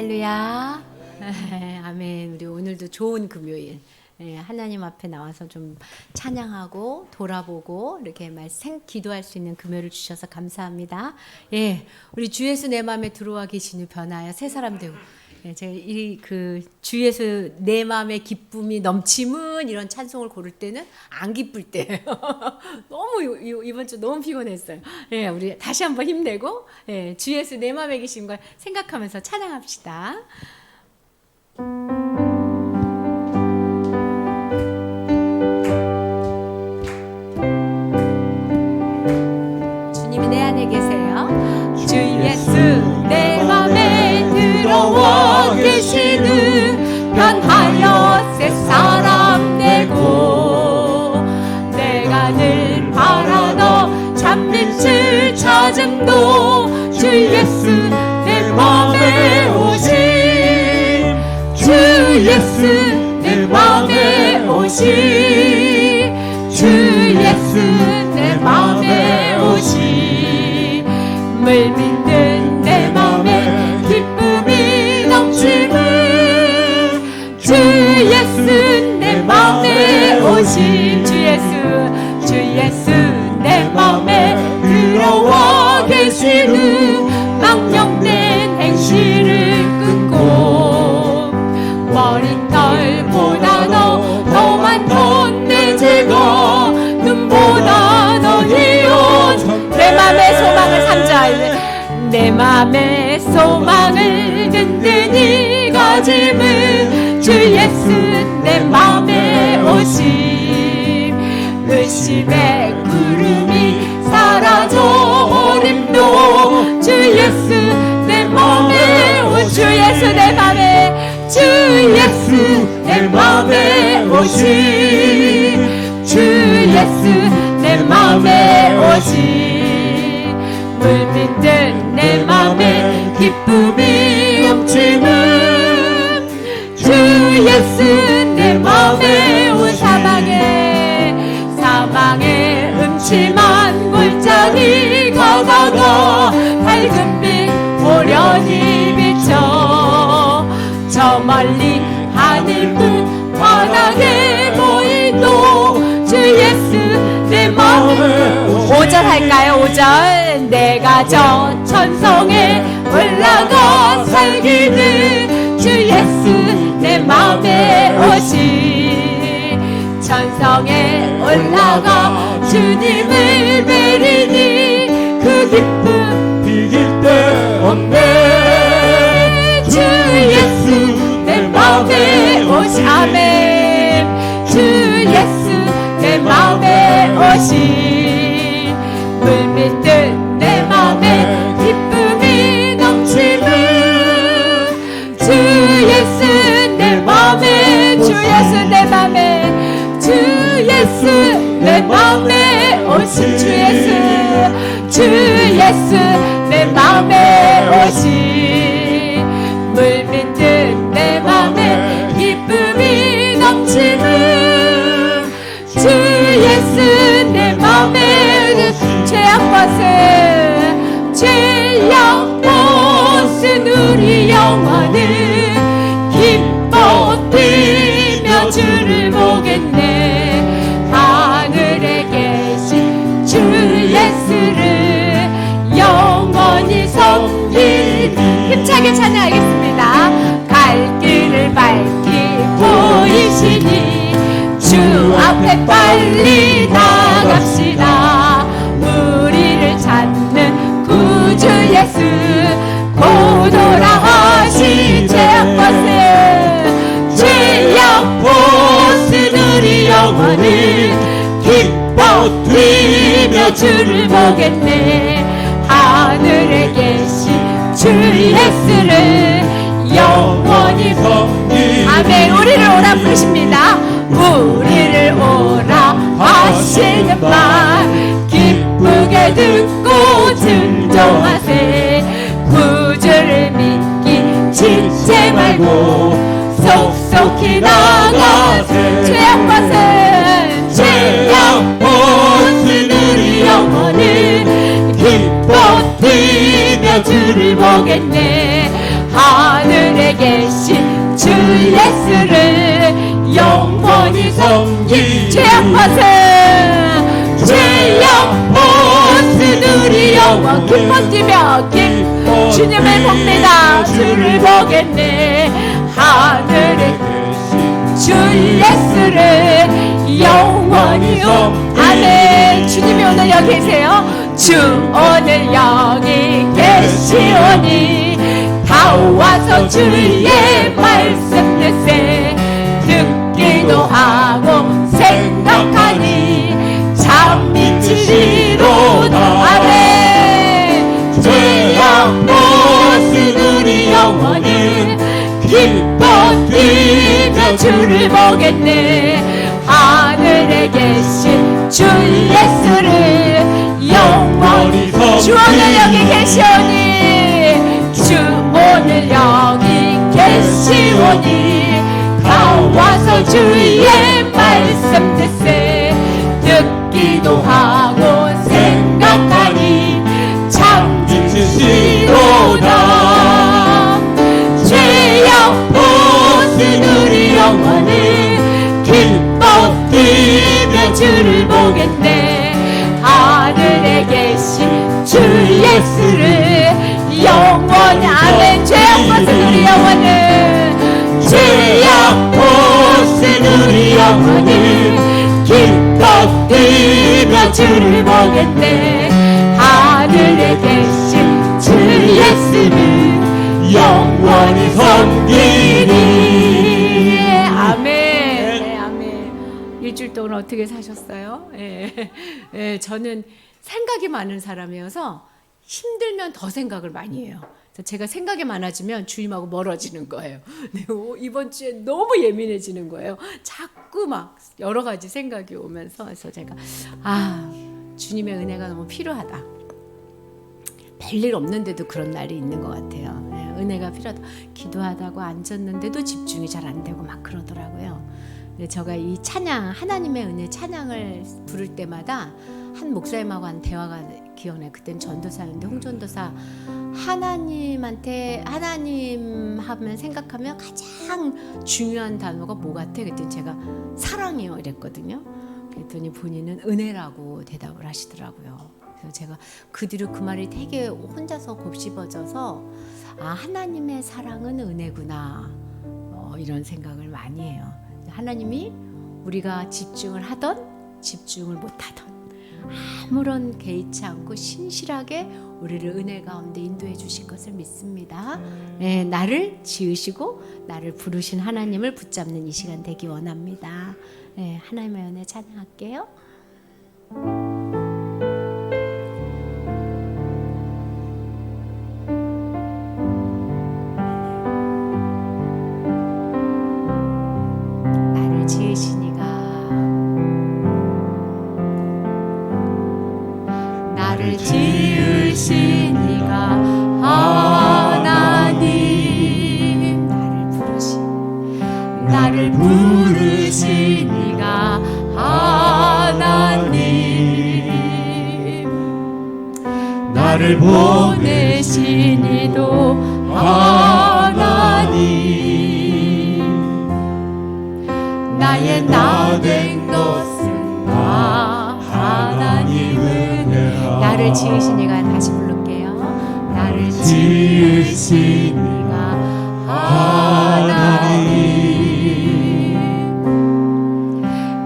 할렐루야. 아멘. 우리 오늘도 좋은 금요일. 하나님 앞에 나와서 좀 찬양하고 돌아보고 이렇게 기도할 수 있는 금요일을 주셔서 감사합니다. 우리 주 예수 내 마음에 들어와 계시니 변하여 새 사람 되고. 제가 주 예수 내 마음에 기쁨이 넘치는 이런 찬송을 고를 때는 안 기쁠 때예요. 너무 이번 주 너무 피곤했어요. 우리 다시 한번 힘내고 주 예수 내 마음에 계신 걸 생각하면서 찬양합시다. 주님이 내 안에 계세요. 주 예수 내 마음에 들어와 계시는 변하여 새 사람 되고 내가 늘 바라던 참빛을 찾음도 주 예수 내 마음에 오심 주 예수 내 마음에 오심 주 예수 내 마음에 오심 물 믿는 내 마음에 기쁨이 넘치는 주 예수 내 마음에 오심 주 예수 내 마음에 들어와 계시는 망령된 행실을 끊고 머리털보다 더 많던 내 죄가 눈보다 더 희연 내 맘의 소망을 삼자 내 맘의 소망을 든든히 가짐은 주 예수 내 맘에 오심 의심의 구름이 사라져 어림도 주 예수 내 맘에 오 주 예수 내 맘에 주 예수 내 맘에 오심 주 예수 내 맘에 오심 물 믿는 내 맘에 기쁨이 넘치는 주 예수 내 맘에 온 사망의 음침한 골짜기 가다가 밝은 빛 오련히 비쳐 저 멀리 하늘뿐 바닥에 보이도 주 예수 내 마음에 5절 할까요? 5절 내가 저 천성에 올라가 살기는 주 예수 내 마음에 오시 천성에 올라가 주님을 뵈리니 그 기쁨 비길 데 없네 주 예수 내 마음에 오시 아멘 주 예수 내 마음에 오시 물 믿는 내 마음에 기쁨이 넘치는 주 예수 내 마음에 주 예수 내 마음에 주 예수 내 마음에 오신 주 예수 내 마음에 오신 물 믿는 내 마음에 기쁨이 넘치는 주 예수 내 마음에 죄악 벗은 우리 영혼은 기뻐 뛰며 주를 보겠네 하늘에 계신 주 예수를 영원히 섬기니 힘차게 찬양하겠습니다 갈 길을 밝히 보이시니 주 앞에 빨리 나갑시다 우리를 찾는 구주 예수 곧 돌아오시 죄악 벗은 우리 영혼은 기뻐 뛰며 주를 보겠네 하늘에 계신 주 예수를 영원히 섬기니 아멘 우리를 오라 부르십니다 우리를 오라 하시는 말 기쁘게 듣고 순종하세 구주를 믿기 지체 말고 속속히 나가세 죄악 벗은 우리 영혼은 기뻐 뛰며 주를 보겠네 하늘에 계신 주 예수를 영원히 섬길 죄악 벗은 우리 영원 기뻐 뛰며 주님을 봅니다. 주를 보겠네. 하늘에 주 예수를 영원히 아멘. 주님이 오늘 여기 계세요. 주 오늘 여기 계시오니 다 와서 주의 말씀 듣세. 듣기도 하고 생각하니 참 미치리로다. 아멘. 죄악 벗은 우리 영혼은 기뻐 뛰며 주를 보겠네. 하늘에 계신 주 예수를 영원히 주 오늘 여기 계시오니 주 오늘 여기 계시오니 다 와서 주의 말씀 듣세. 듣기도 하고 생각하니 참 지치시로다. 죄악 벗은 우리 영혼은 기뻐 뛰며 주를 보겠네. 하늘에 계신 주 예수를 영원히 아멘. 죄악 벗은 우리 영혼은 죄악 벗은 우리 영혼은 기뻐 뛰며 주를 보겠네. 하늘에 계신 주 예수를 영원히 섬기리. 아멘. 네, 아멘. 일주일 동안 어떻게 사셨어요? 저는 생각이 많은 사람이어서 힘들면 더 생각을 많이 해요. 제가 생각이 많아지면 주님하고 멀어지는 거예요. 이번 주에 너무 예민해지는 거예요. 자꾸 막 여러 가지 생각이 오면서. 그래서 제가 주님의 은혜가 너무 필요하다. 별일 없는데도 그런 날이 있는 것 같아요. 은혜가 필요하다. 기도하다고 앉았는데도 집중이 잘 안 되고 막 그러더라고요. 제가 이 찬양, 하나님의 은혜 찬양을 부를 때마다 한 목사님하고 한 대화가 기억나요. 그땐 전도사였는데 홍전도사, 하나님 하면 생각하면 가장 중요한 단어가 뭐 같아? 그랬더니 제가 사랑이요 이랬거든요. 그랬더니 본인은 은혜라고 대답을 하시더라고요. 그래서 제가 그 뒤로 그 말이 되게 혼자서 곱씹어져서 하나님의 사랑은 은혜구나, 이런 생각을 많이 해요. 하나님이 우리가 집중을 하던 집중을 못하던 아무런 개의치 않고 신실하게 우리를 은혜 가운데 인도해 주실 것을 믿습니다. 나를 지으시고 나를 부르신 하나님을 붙잡는 이 시간 되기 원합니다. 하나님의 은혜 찬양할게요. 나를 지으신 이가 나를 지으신 이가 하나님, 나를 부르신 이가 하나님, 나를 보내신 이도 하나님, 나의 나 된 것은 다 하나님 은혜라. 나를 지으신 이가, 다시 부를게요. 나를 지으신 이가 하나님,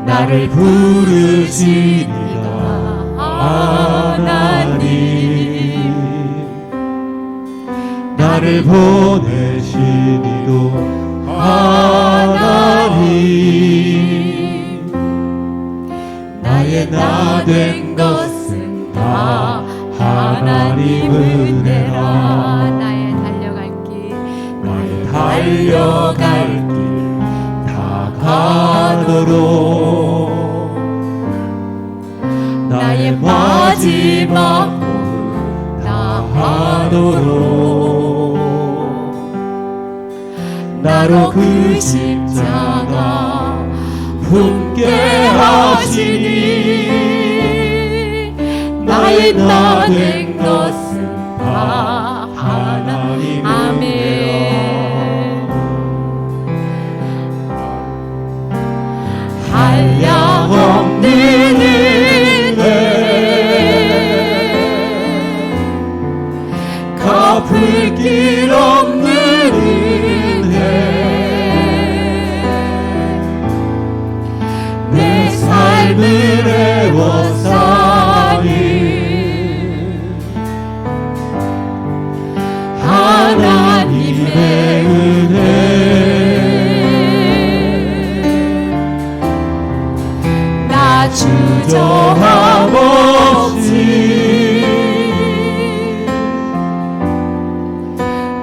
나를 부르신 이가 하나님, 나를 보내신 이도 하나님, 나의 나 된 것은 다 하나님 은혜라. 나의 달려갈 길, 나의 달려갈 길 다 가도록, 나의 마지막 꿈을 다 하도록, 나로 그 십자가 품게 하시니, 나의 나 된 것은 다 하나님. 아멘. 갚을 길 없는 은혜 내 삶을 애워싸니 하나님의 은혜 나 주저함 없이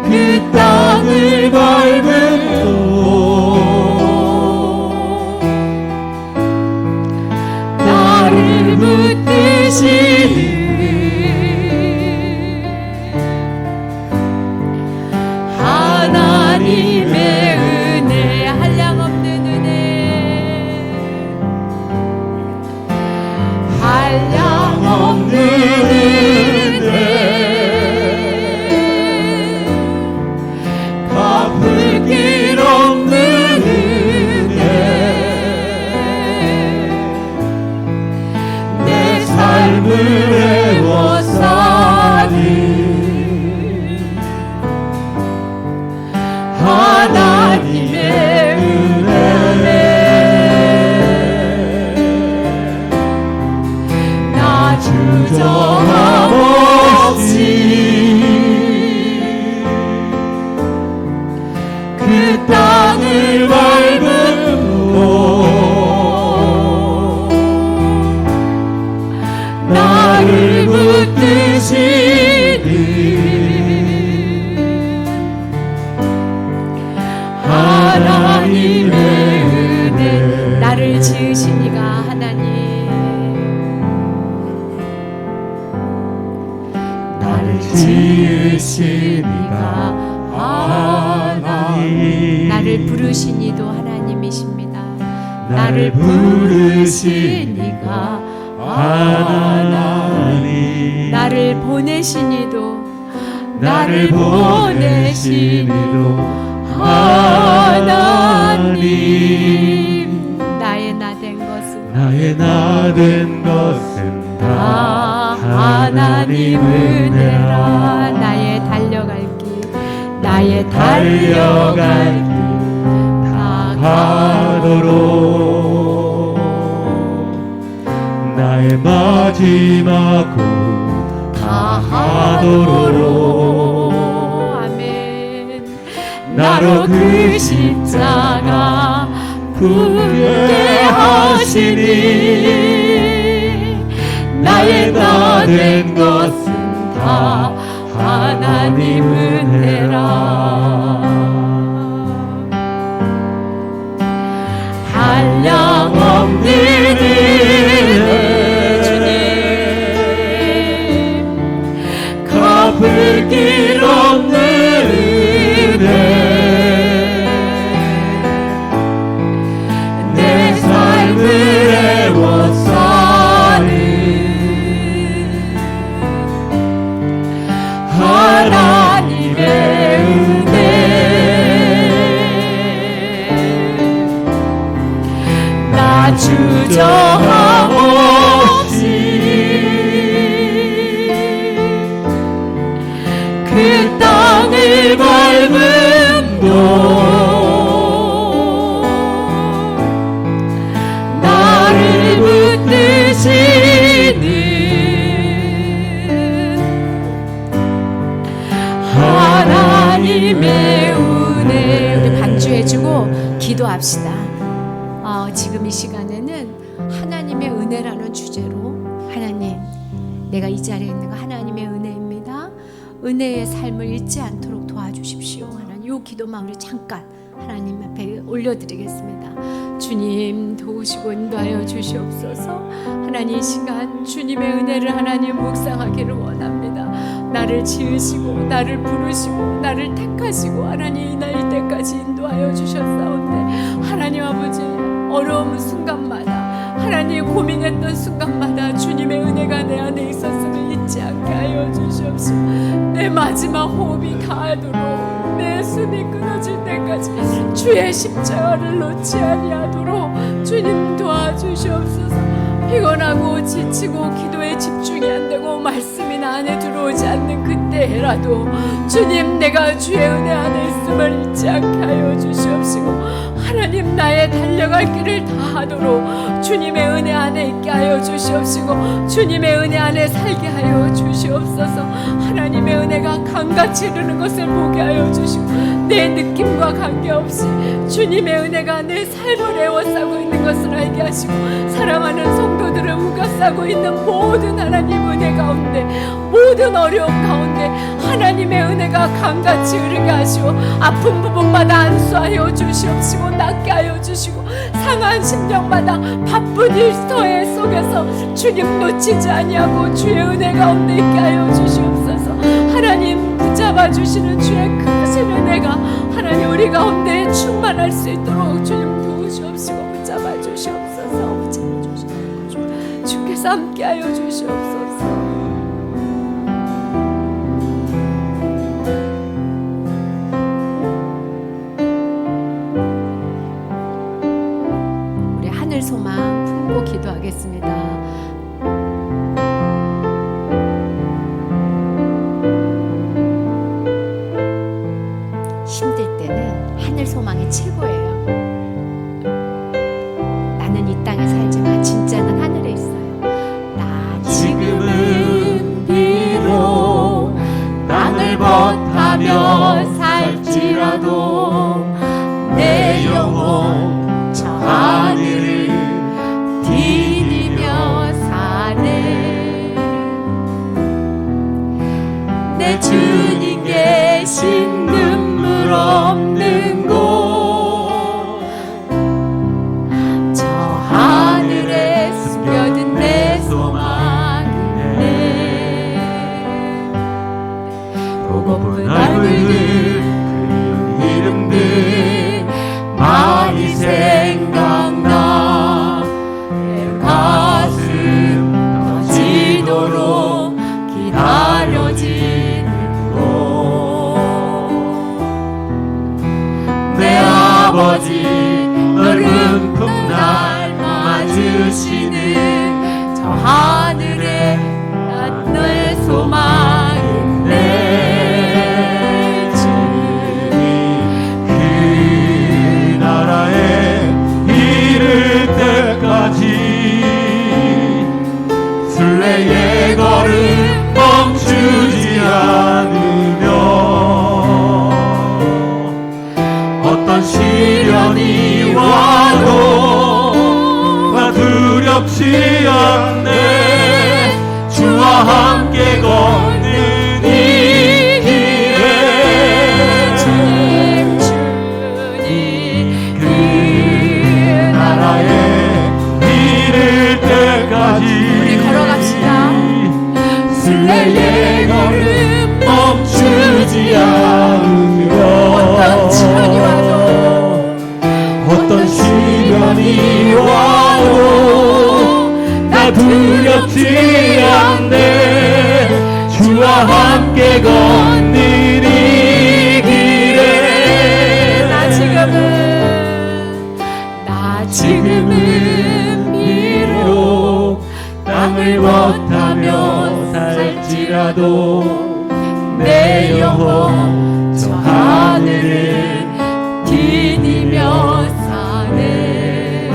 그 땅을 밟음도 나를 붙드시니 하나님의 은혜 한량없는 은혜 한량없는 은혜 갚을 길 없는 은혜 내 삶을 애워싸니 하나님의 은혜 나 주저함 없이 그 땅을 밟음도 나를 붙드시니 하나님의 은혜 나를 지으시니가 하나님 나를 지으시니가 하나님 나를 부르시니도 하나님이십니다. 나를 부르시니가 하나님 나를 보내시니도 나를 보내시니도 하나님 나의 나된 것은 나의 나된 것은 다 하나님 은혜라 나의 달려갈 길 나의 달려갈 길 다 가도록 나의 마지막 곳 다 하도록 아멘 나로 그 십자가 붙게 하시니 나의 나된 것은 다 하나님 은혜라 한량없는 은혜 주님 갚을 길 없는 은혜 내 삶을 애워싸는 하나님의 은혜 나 주저함 없이 그 땅을 밟음도 나를 붙드시는 하나님의 은혜 우리 반주해주고 기도합시다. 지금 이 시간에는 하나님의 은혜라는 주제로 하나님 내가 이 자리에 있는 거 하나님의 은혜입니다. 은혜의 삶을 잃지 않도록 도와주십시오. 하나님 이 기도만 우리 잠깐 하나님 앞에 올려드리겠습니다. 주님 도우시고 인도하여 주시옵소서. 하나님 이 시간 주님의 은혜를 하나님 묵상하기를 원합니다. 나를 지으시고 나를 부르시고 나를 택하시고 하나님 이 나이 때까지 인도하여 주셨사온데 하나님 아버지 어려운 순간마다 하나님 고민했던 순간마다 주님의 은혜가 내 안에 있었음을 잊지 않게 하여 주시옵소서. 내 마지막 호흡이 다하도록 내 숨이 끊어질 때까지 주의 십자가를 놓지 아니하도록 주님 도와주시옵소서. 피곤하고 지치고 기도에 집중이 안 되고 말씀이 나 안에 들어오지 않는 그때 때라도 주님 내가 주의 은혜 안에 있음을 잊지 않게 하여 주시옵시고 하나님 나의 달려갈 길을 다하도록 주님의 은혜 안에 있게 하여 주시옵시고 주님의 은혜 안에 살게 하여 주시옵소서. 하나님의 은혜가 강같이 흐르는 것을 보게 하여 주시고 내 느낌과 관계없이 주님의 은혜가 내 삶을 에워싸고 있는 것을 알게 하시고 사랑하는 성도들을 우겨싸고 있는 모든 하나님 은혜 가운데 모든 어려움 가운데 하나님의 은혜가 강같이 흐르게 하시고 아픈 부분마다 안수하여 주시옵시고 낫게 하여 주시고 상한 심령마다 바쁜 일터의 속에서 주님 놓치지 아니하고 주의 은혜 가운데 있게 하여 주시옵소서. 하나님 붙잡아 주시는 주의 크신 은혜가 하나님 우리 가운데 충만할 수 있도록 주님 도우시옵시고 붙잡아 주시옵소서. 붙잡아 주시옵소서. 주께서 함께 하여 주시옵소서. 하늘 소망 품고 기도하겠습니다. 힘들 때는 하늘 소망이 최고예요. 나는 이 땅에 살지만 진짜는 하늘에 있어요. 나 지금은 비록 땅을 벗하며 살지라도 내 영혼 저 하늘을 디디며 사네. 내 주님 계신 눈물 없는 곳 저 하늘에 숨겨둔 내 소망이네. 보고픈 얼굴들 그리운 이름들 많이 생각나. 내 가슴 터지도록 기다려지는 곳 내 아버지 넓은 품날 맞으시는 저 하늘에 내 소망인데 주님 그 나라에 이를 때까지 순례의 걸음 멈추지 않으며 어떤 시련이 와도 나 두렵지 않네. 주와 함께 걷는 이 길에 주님 그 나라에 이를 때까지 우리 걸어갑시다. 순례의 걸음 멈추지 않으며 어떤 시련이 와도 나 두렵지 않네. 주와 함께 걷는 이 길에 나 지금은 비록 땅을 벗하며 살지라도 내 영혼 저 하늘을 디디며 사네.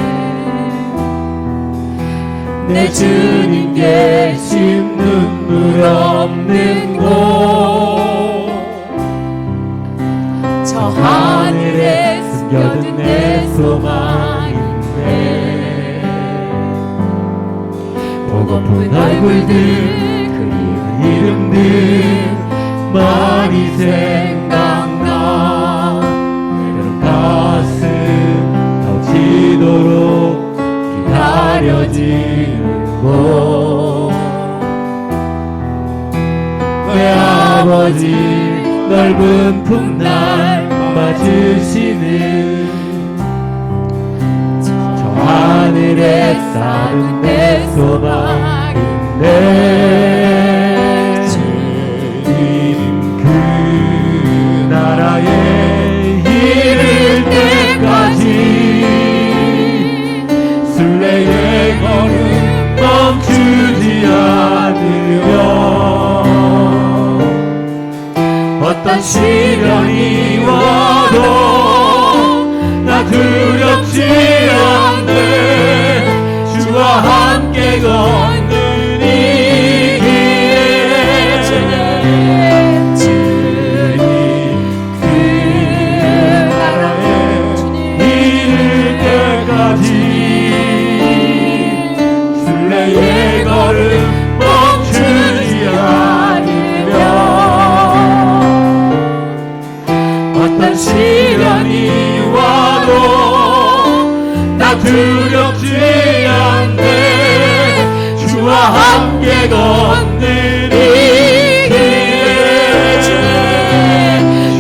내 주님 계신 눈물 없는 곳 저 하늘에 숨겨둔 내 소망인데 보고픈 얼굴들 그리운 이름들 많이 생각나. 그런 가슴 터지도록 기다려지는 곳 내 아버지 넓은 품날 맞으시는 저 하늘에 쌓은 내 소망인데 주님 그 나라에 이를 때까지 순례의 걸음 멈추지 않으며 어떤 시련이 와도 나 두렵지 않네. 주와 함께 걷는 이 길에 주님 그 나라에 이를 때까지 순례의 걸음 멈추지 않으며 어떤 시련이 와도 나 두렵지 않네. 주와 함께 걷는 이 길에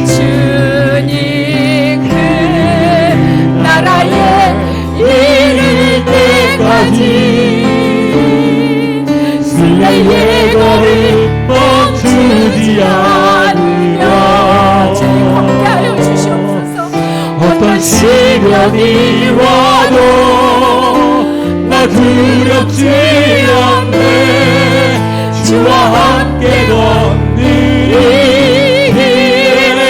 주님 그 나라에 이를 때까지 순례의 걸음 멈추지 않으며 주님 함께하여 주시옵소서. 어떤 시련이 와도 나 두렵지 않네. 주와 함께 걷는 이 길에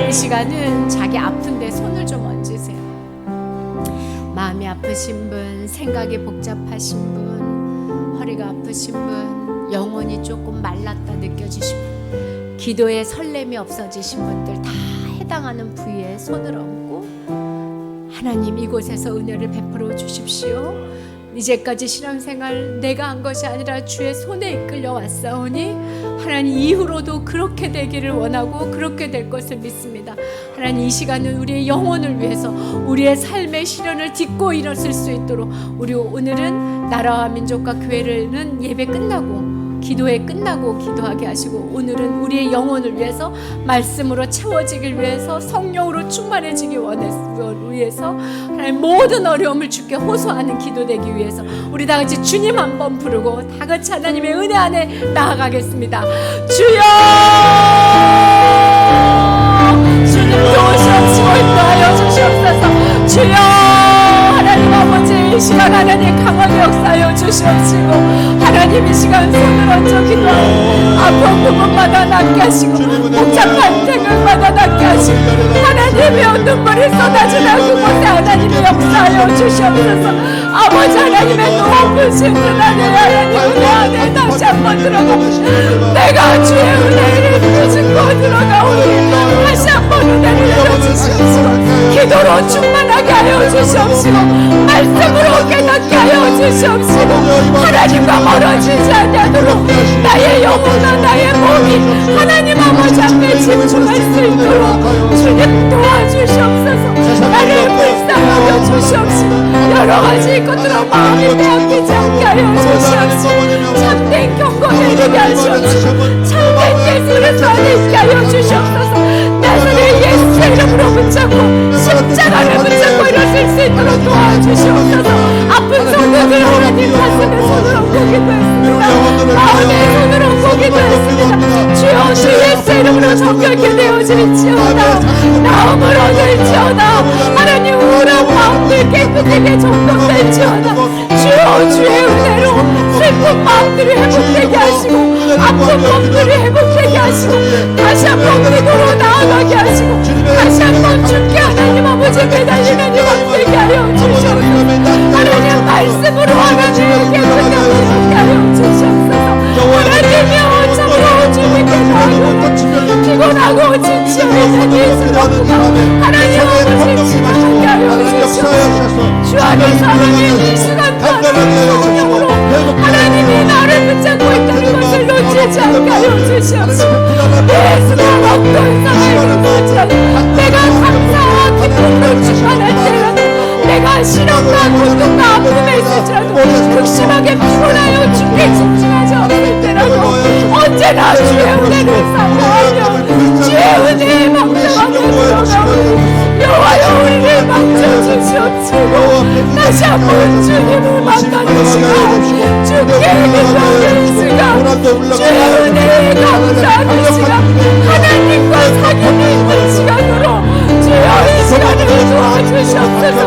이 시간은 자기 아픈데 손을 좀 얹으세요. 마음이 아프신 분, 생각이 복잡하신 분, 허리가 아프신 분, 영혼이 조금 말랐다 느껴지신 분, 기도에 설렘이 없어지신 분들 다 해당하는 부위에 손을 얹고 하나님 이곳에서 은혜를 베풀어 주십시오. 이제까지 신앙생활 내가 한 것이 아니라 주의 손에 이끌려 왔사오니 하나님 이후로도 그렇게 되기를 원하고 그렇게 될 것을 믿습니다. 하나님 이 시간은 우리의 영혼을 위해서 우리의 삶의 시련을 딛고 일어설 수 있도록 우리 오늘은 나라와 민족과 교회는 예배 끝나고 기도회 끝나고 기도하게 하시고 오늘은 우리의 영혼을 위해서 말씀으로 채워지길 위해서 성령으로 충만해지기 위해서 하나님 모든 어려움을 주께 호소하는 기도되기 위해서 우리 다 같이 주님 한번 부르고 다 같이 하나님의 은혜 안에 나아가겠습니다. 주여 주님 도우시옵시고 인도하여 주시옵소서. 주여 하나님 아버지 이 시간 하나님 강하게 역사하여 주시옵시고 하나님 이 시간 손을 얹어 기도하고 아픈 부분마다 낫게 하시고 복잡한 생각마다 낫게 하시고 하나님의 눈물이 쏟아지는 그곳에 하나님이 역사하여 주시옵소서. 아버지 하나님의 높으신 은혜에 하나님 은혜 안에 다시 한번 들어가 내가 주의 은혜를 부르짖고 들어가오니 다시 한번 은혜를 내려주시옵시고 기도로 충만하게 하여 주시옵시고 말씀으로 깨닫게 하여 주시옵시고 하나님과 멀어지지 않도록 나의 영혼과 나의 몸이 하나님 아버지 앞에 집중할 수 있도록 주님 도와주시옵소서. 나를 불쌍하여 주시옵시고 여러 가지 것들로 마음이 빼앗기지 않게 하여 주시옵시고 참된 경건을 이루게 하시옵시고 참된 예수를 안에 있게 하여 주시옵소서. 내 손에 예수의 이름으로 붙잡고 십자가를 붙잡고 일어설 수 있도록 도와주시옵소서. 아픈 성도들 하나님 가슴에 손을 얹고 기도했습니다. 마음에 손을 얹고 기도했습니다. 주여 주 예수의 이름으로 정결케 되어지리지어다. 마음을 얻을지어다. 하나님 우울한 마음들 깨끗하게 정돈될지어다. 주여 주의 은혜로 슬픈 마음들이 회복되게 하시고 아픈 몸들이 회복되게 하시고 다시 한번 기도로 나아가게 하시고 다시 한번 주께 하나님 아버지 매달리는 일 없게 하여 주시옵소서. 하나님 말씀으로 하나님 깨끗하게 하여 주시옵소서. 하나님이여 참으로 주님께 나아가고 피곤하고 지치어 있는 예수님과 하나님 아버지 지나가게 하여 주시옵소서. 주 안에서 하나님 이 시간도 성령으로 하나님이 나를 붙잡고 있다는 것을 놓치지 않게 하여 주시옵소서. 예수가 어떤 상황을 놓치라도 내가 감사와 기쁨으로 충만할 때라도 내가 시련과 고통과 아픔에 있을지라도 극심하게 피곤하여 주께 집중하지 않을 때라도 언제나 주의 은혜를 사모하며 주의 은혜에 망정하며 들어가오니 여호와여 우리를 망쳐주시옵시고 다시 한번 주님을 만나는 시간 주께 기도하는 시간 주의 은혜에 감사하는 시간 하나님과 사귐이 있는 시간으로 주여 이 시간을 도와주시옵소서.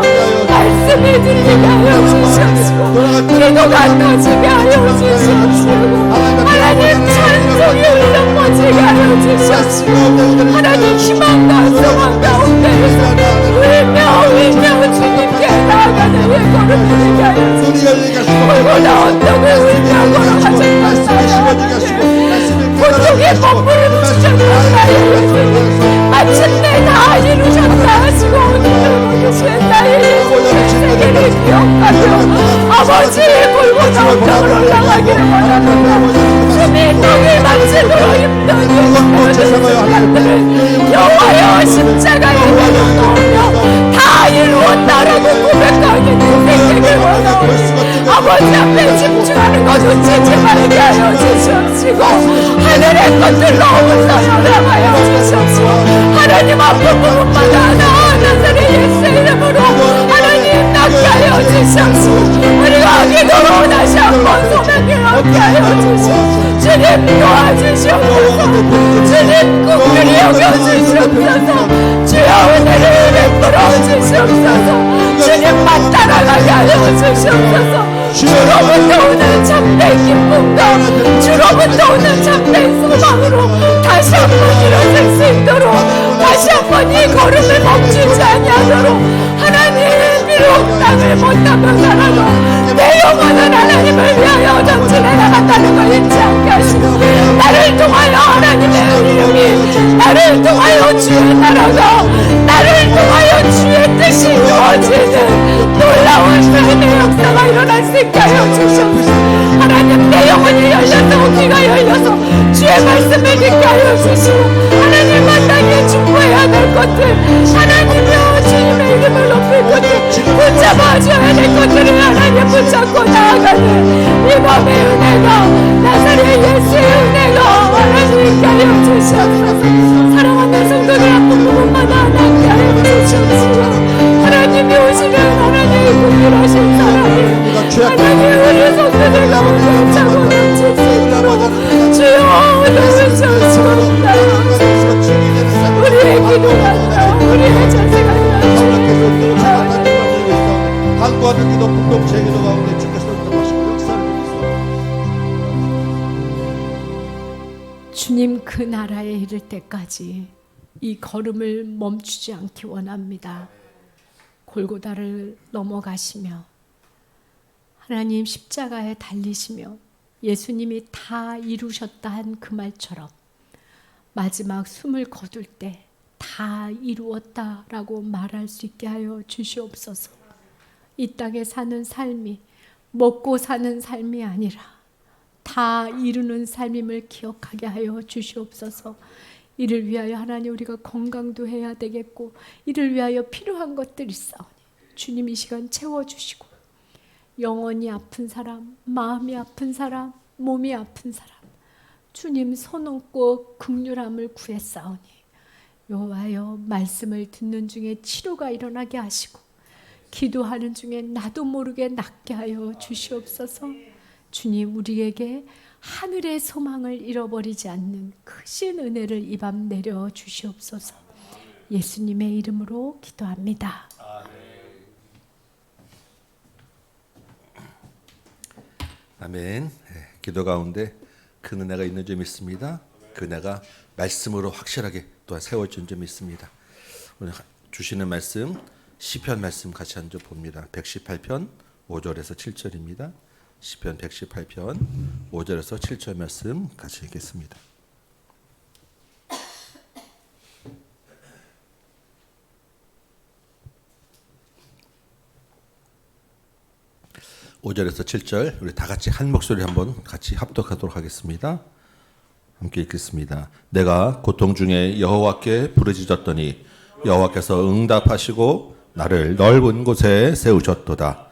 말씀이 들리게 하여 주시옵시고 기도가 터지게 하여 주시옵시고 하나님 찬송이 흘러퍼지 주시옵시고 하나님 희망과 소망 가운데에서 울며 주님께 나아가는 이 걸음을 되게 하여 주시옵시고 얼마나 언덕을 울며 걸어가셨나요. 고통의 법물을 붙이셨나요. 마침내 다 이루셨다 하시고 오늘을 보시는 나의 예수의 세계를 기억하며 아버지의 골고다 언덕을 올라가기를 원합니다. 주님 땅을 만질로 힘든 순간들을 여호와여 십자가에 내려놓으며 다 이루었다라고 고백하는 인생에게 원하오니 아버지 앞에 집중하는 것 놓치지 말게 하여 주시옵시고 하늘의 것들로 올라가여 주시옵시고 하나님 아픈 부분마다 나사렛 예수의 이름으로 하나님 낫게 하여 주시옵시고 우리가 기도로 다시 한번 소명을 얻게 하여 주시옵시고 주님 도와주시옵소서 주님 국민이 여겨주시옵소서 주여 은혜를 베풀어 주시옵소서 주님만 따라가게 하여 주시옵소서 주로부터 오는 참된 기쁨과 주로부터 오는 참된 소망으로 다시 한번 일어설 수 있도록 다시 한번 이 걸음을 멈추지 아니하도록 하나님 비록 땅을 못 닦은 살아도 내 영혼은 하나님을 위하여 정진해 나간다는 걸 잊지 않게 하시고 나를 통하여 하나님의 이름이 나를 통하여 주의 나라가 나를 통하여 주의 뜻이 이루어지는 놀라운 주님의 역사가 일어날 수 있게 하여 주시옵소서. 하나님 내 영혼이 열려서 귀가 열려서 주의 말씀을 듣게 하여 주시고 하나님 마땅히 중보해야 될 것들 하나님여 주님의 이름을 높일 것들 붙잡아줘야 될 것들을 하나님 붙잡고 나아가는 이 밤의 은혜가 나사렛 예수의 은혜가 하나님 있게 하여 주시옵소서. 사랑하는 성도들 아픈 부분마다 낫게 하여 주시옵소서. 하나님이 오시는 하나님의 국민하신 사랑이 하나님 우리 성도들 가운데 차고 넘칠 수 있도록 주여 도와주시옵소서. 우리의 기도가 우리의 자세가 간구하는 기도 공동체 기도 가운데 주께서 응답하시고 역사를 주시옵소서. 주님 그 나라에 이를 때까지 이 걸음을 멈추지 않기 원합니다. 골고다를 넘어가시며 하나님 십자가에 달리시며 예수님이 다 이루셨다 한 그 말처럼 마지막 숨을 거둘 때 다 이루었다라고 말할 수 있게 하여 주시옵소서. 이 땅에 사는 삶이 먹고 사는 삶이 아니라 다 이루는 삶임을 기억하게 하여 주시옵소서. 이를 위하여 하나님 우리가 건강도 해야 되겠고 이를 위하여 필요한 것들이 있사오니 주님 이 시간 채워주시고 영혼이 아픈 사람, 마음이 아픈 사람, 몸이 아픈 사람 주님 손 얹고 긍휼함을 구했사오니 여호와여 말씀을 듣는 중에 치료가 일어나게 하시고 기도하는 중에 나도 모르게 낫게 하여 주시옵소서. 주님 우리에게 하늘의 소망을 잃어버리지 않는 크신 은혜를 이 밤 내려 주시옵소서. 예수님의 이름으로 기도합니다. 아멘. 기도 가운데 큰 은혜가 있는 점이 있습니다. 그 은혜가 말씀으로 확실하게 또한 세워진 점이 있습니다. 오늘 주시는 말씀 시편 말씀 같이 한번 봅니다. 118편 5절에서 7절입니다. 시편 118편 5절에서 7절 말씀 같이 읽겠습니다. (5절에서 7절) 우리 다 같이 한 목소리 한번 같이 합독하도록 하겠습니다. 함께 읽겠습니다. 내가 고통 중에 여호와께 부르짖었더니 여호와께서 응답하시고 나를 넓은 곳에 세우셨도다.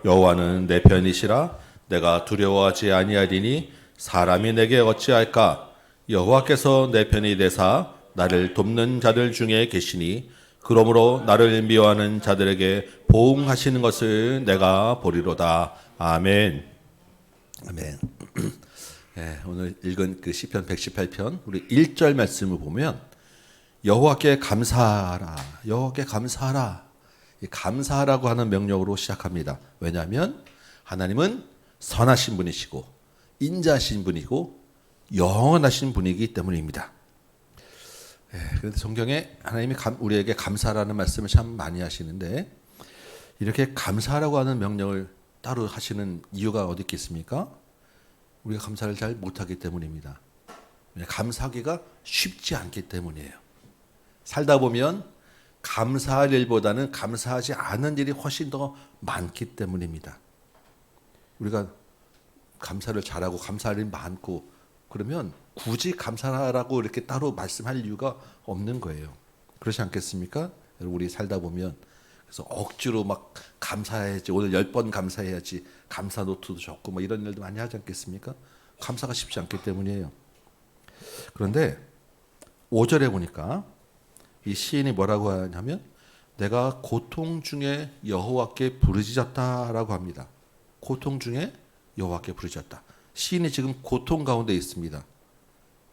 여호와는 내 편이시라. 내가 두려워하지 아니하리니 사람이 내게 어찌할까. 여호와께서 내 편이 되사 나를 돕는 자들 중에 계시니 그러므로 나를 미워하는 자들에게 보응하시는 것을 내가 보리로다. 아멘. 아멘. 네, 오늘 읽은 그 시편 118편 우리 1절 말씀을 보면 여호와께 감사하라. 여호와께 감사하라. 감사하라고 하는 명령으로 시작합니다. 왜냐하면 하나님은 선하신 분이시고 인자하신 분이고 영원하신 분이기 때문입니다. 그런데 성경에 하나님이 우리에게 감사라는 말씀을 참 많이 하시는데 이렇게 감사라고 하는 명령을 따로 하시는 이유가 어디 있겠습니까? 우리가 감사를 잘 못하기 때문입니다. 감사하기가 쉽지 않기 때문이에요. 살다 보면 감사할 일보다는 감사하지 않은 일이 훨씬 더 많기 때문입니다. 우리가 감사를 잘하고 감사할 일이 많고 그러면 굳이 감사하라고 이렇게 따로 말씀할 이유가 없는 거예요. 그렇지 않겠습니까? 여러분 우리 살다 보면 그래서 억지로 막 감사해야지 오늘 10번 감사해야지 감사 노트도 적고 뭐 이런 일도 많이 하지 않겠습니까? 감사가 쉽지 않기 때문이에요. 그런데 5절에 보니까 이 시인이 뭐라고 하냐면 내가 고통 중에 여호와께 부르짖었다라고 합니다. 고통 중에 여호와께 부르짖었다. 시인이 지금 고통 가운데 있습니다.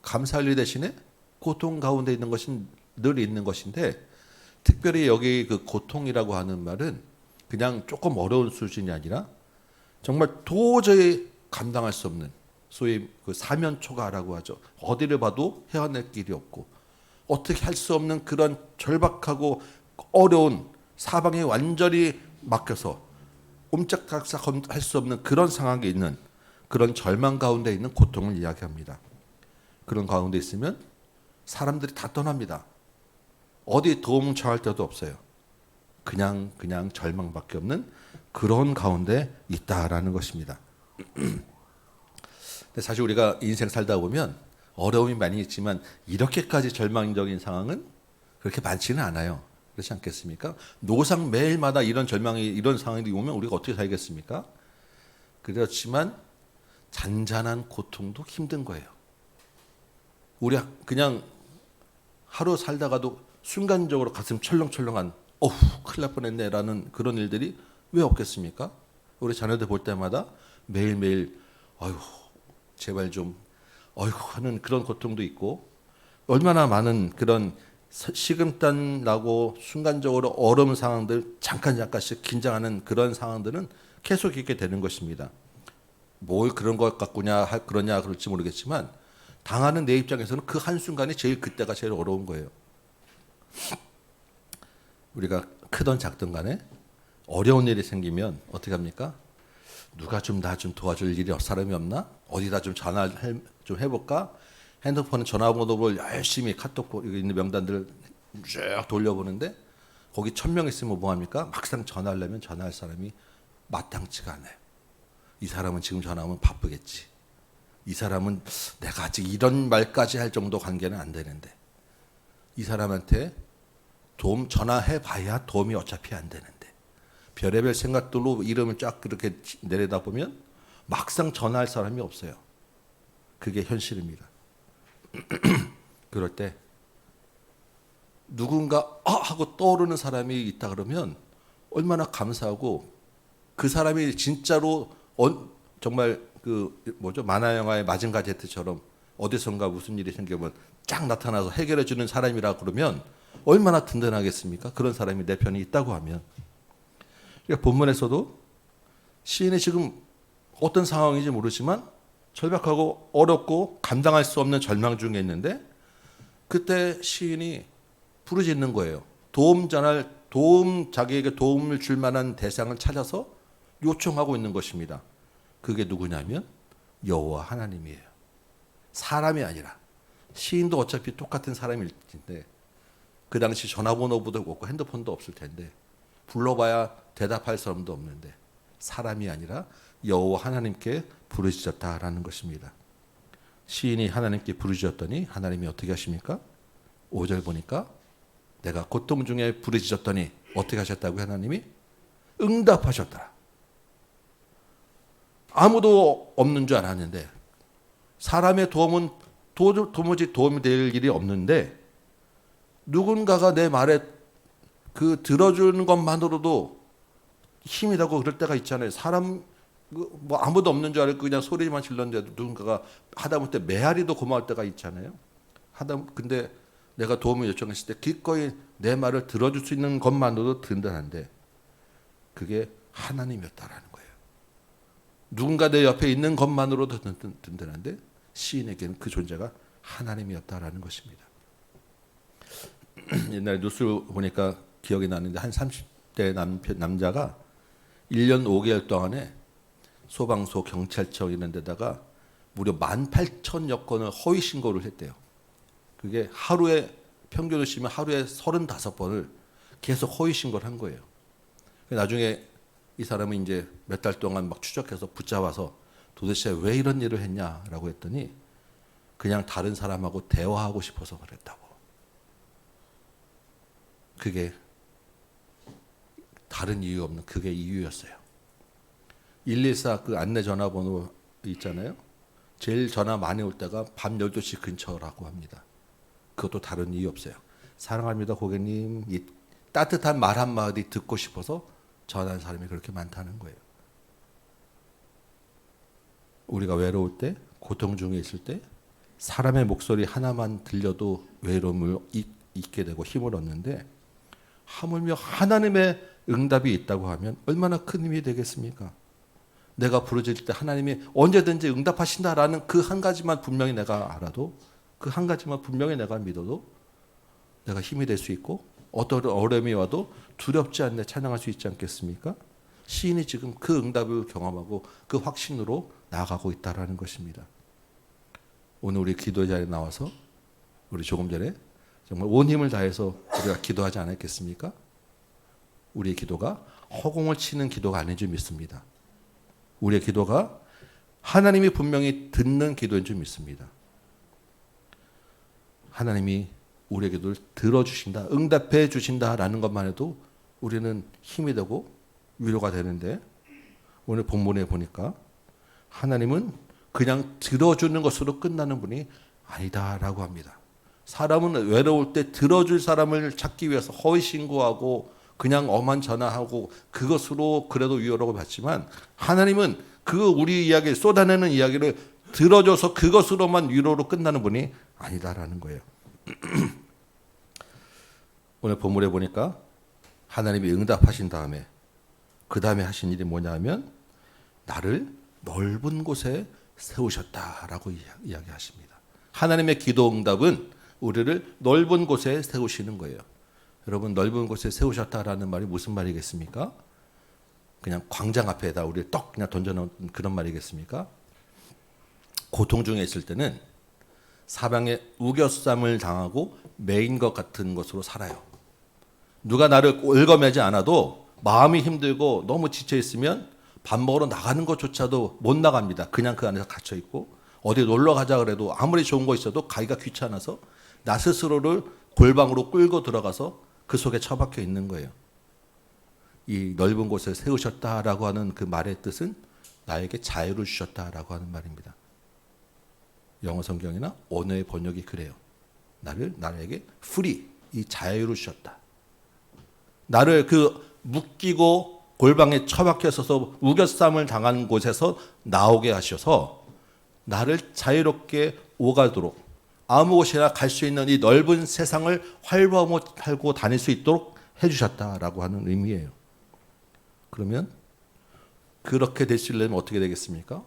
감사할 일 대신에 고통 가운데 있는 것은 늘 있는 것인데 특별히 여기 그 고통이라고 하는 말은 그냥 조금 어려운 수준이 아니라 정말 도저히 감당할 수 없는 소위 그 사면초가라고 하죠. 어디를 봐도 헤어낼 길이 없고 어떻게 할 수 없는 그런 절박하고 어려운 사방에 완전히 막혀서 옴짝달싹 할 수 없는 그런 상황에 있는 그런 절망 가운데 있는 고통을 이야기합니다. 그런 가운데 있으면 사람들이 다 떠납니다. 어디 도움 청할 데도 없어요. 그냥 절망밖에 없는 그런 가운데 있다라는 것입니다. 근데 사실 우리가 인생 살다 보면 어려움이 많이 있지만 이렇게까지 절망적인 상황은 그렇게 많지는 않아요. 그렇지 않겠습니까? 노상 매일마다 이런 절망이 이런 상황이 오면 우리가 어떻게 살겠습니까? 그렇지만 잔잔한 고통도 힘든 거예요. 우리 그냥 하루 살다가도 순간적으로 가슴 철렁철렁한 큰일 날 뻔했네라는 그런 일들이 왜 없겠습니까? 우리 자녀들 볼 때마다 매일매일 아유 제발 좀 어이구 하는 그런 고통도 있고 얼마나 많은 그런 식은땀 나고 순간적으로 어려운 상황들 잠깐씩 긴장하는 그런 상황들은 계속 있게 되는 것입니다. 뭘 그런 것 같구냐 그러냐 그럴지 모르겠지만 당하는 내 입장에서는 그 한순간이 그때가 제일 어려운 거예요. 우리가 크던 작든 간에 어려운 일이 생기면 어떻게 합니까? 누가 좀 나 좀 도와줄 일이 사람이 없나? 어디다 좀 전화 좀 해볼까? 핸드폰 전화번호를 열심히 카톡 여기 있는 명단들을 쭉 돌려보는데 거기 1000명 있으면 뭐합니까? 막상 전화하려면 전화할 사람이 마땅치가 않아요. 이 사람은 지금 전화하면 바쁘겠지. 이 사람은 내가 아직 이런 말까지 할 정도 관계는 안 되는데 이 사람한테 전화해봐야 도움이 어차피 안 되는데 별의별 생각들로 이름을 쫙 그렇게 내려다보면 막상 전화할 사람이 없어요. 그게 현실입니다. 그럴 때 누군가 하고 떠오르는 사람이 있다 그러면 얼마나 감사하고 그 사람이 진짜로 정말 만화 영화의 마징가 제트처럼 어디선가 무슨 일이 생기면 쫙 나타나서 해결해 주는 사람이라 그러면 얼마나 든든하겠습니까? 그런 사람이 내 편에 있다고 하면. 그러니까 본문에서도 시인이 지금 어떤 상황인지 모르지만 절박하고 어렵고 감당할 수 없는 절망 중에 있는데 그때 시인이 부르짖는 거예요. 자기에게 도움을 줄 만한 대상을 찾아서 요청하고 있는 것입니다. 그게 누구냐면 여호와 하나님이에요. 사람이 아니라 시인도 어차피 똑같은 사람일 텐데 그 당시 전화번호도 없고 핸드폰도 없을 텐데 불러봐야 대답할 사람도 없는데 사람이 아니라 여호와 하나님께 부르짖었다라는 것입니다. 시인이 하나님께 부르짖었더니 하나님이 어떻게 하십니까? 5절 보니까 내가 고통 중에 부르짖었더니 어떻게 하셨다고요? 하나님이 응답하셨더라. 아무도 없는 줄 알았는데 사람의 도움은 도무지 도움이 될 일이 없는데 누군가가 내 말에 들어주는 것만으로도 힘이 나고 그럴 때가 있잖아요. 사람 뭐 아무도 없는 줄 알고 그냥 소리만 질렀는데도 누군가가 하다못해 메아리도 고마울 때가 있잖아요. 근데 내가 도움을 요청했을 때 기꺼이 내 말을 들어줄 수 있는 것만으로도 든든한데 그게 하나님이었다라는 거예요. 누군가 내 옆에 있는 것만으로도 든든한데 시인에게는 그 존재가 하나님이었다라는 것입니다. 옛날에 뉴스를 보니까 기억이 나는데 한 30대 남자가 1년 5개월 동안에 소방서, 경찰청 이런 데다가 무려 18,000여 건을 허위 신고를 했대요. 그게 하루에 평균을 치면 하루에 35번을 계속 허위 신고를 한 거예요. 나중에 이 사람은 이제 몇 달 동안 막 추적해서 붙잡아서 도대체 왜 이런 일을 했냐라고 했더니 그냥 다른 사람하고 대화하고 싶어서 그랬다고. 그게 다른 이유 없는 그게 이유였어요. 114 그 안내 전화번호 있잖아요. 제일 전화 많이 올 때가 밤 12시 근처라고 합니다. 그것도 다른 이유 없어요. 사랑합니다 고객님. 이 따뜻한 말 한마디 듣고 싶어서 전화하는 사람이 그렇게 많다는 거예요. 우리가 외로울 때, 고통 중에 있을 때 사람의 목소리 하나만 들려도 외로움을 잊게 되고 힘을 얻는데 하물며 하나님의 응답이 있다고 하면 얼마나 큰 힘이 되겠습니까? 내가 부르짖을 때 하나님이 언제든지 응답하신다라는 그 한 가지만 분명히 내가 알아도 그 한 가지만 분명히 내가 믿어도 내가 힘이 될 수 있고 어떤 어려움이 와도 두렵지 않게 찬양할 수 있지 않겠습니까? 시인이 지금 그 응답을 경험하고 그 확신으로 나아가고 있다라는 것입니다. 오늘 우리 기도 자리에 나와서 우리 조금 전에 정말 온 힘을 다해서 우리가 기도하지 않았겠습니까? 우리의 기도가 허공을 치는 기도가 아닌 줄 믿습니다. 우리의 기도가 하나님이 분명히 듣는 기도인 줄 믿습니다. 하나님이 우리의 기도를 들어주신다, 응답해 주신다라는 것만 해도 우리는 힘이 되고 위로가 되는데 오늘 본문에 보니까 하나님은 그냥 들어주는 것으로 끝나는 분이 아니다라고 합니다. 사람은 외로울 때 들어줄 사람을 찾기 위해서 허위 신고하고 그냥 엄한 전화하고 그것으로 그래도 위로를 받지만 하나님은 그 우리 이야기를 쏟아내는 이야기를 들어줘서 그것으로만 위로로 끝나는 분이 아니다라는 거예요. 오늘 본문에 보니까 하나님이 응답하신 다음에 그 다음에 하신 일이 뭐냐면 나를 넓은 곳에 세우셨다라고 이야기하십니다. 하나님의 기도 응답은 우리를 넓은 곳에 세우시는 거예요. 여러분 넓은 곳에 세우셨다라는 말이 무슨 말이겠습니까? 그냥 광장 앞에다 우리를 떡 그냥 던져놓은 그런 말이겠습니까? 고통 중에 있을 때는 사방에 우겨쌈을 당하고 매인 것 같은 것으로 살아요. 누가 나를 얽어매지 않아도 마음이 힘들고 너무 지쳐 있으면 밥 먹으러 나가는 것조차도 못 나갑니다. 그냥 그 안에서 갇혀 있고 어디 놀러 가자 그래도 아무리 좋은 거 있어도 가기가 귀찮아서 나 스스로를 골방으로 끌고 들어가서 그 속에 처박혀 있는 거예요. 이 넓은 곳에 세우셨다라고 하는 그 말의 뜻은 나에게 자유를 주셨다라고 하는 말입니다. 영어 성경이나 언어의 번역이 그래요. 나에게 free, 이 자유를 주셨다. 나를 그 묶이고 골방에 처박혀 있어서 우겨쌈을 당한 곳에서 나오게 하셔서 나를 자유롭게 오가도록 아무 곳이나 갈 수 있는 이 넓은 세상을 활보하고 다닐 수 있도록 해주셨다라고 하는 의미예요. 그러면 그렇게 되시려면 어떻게 되겠습니까?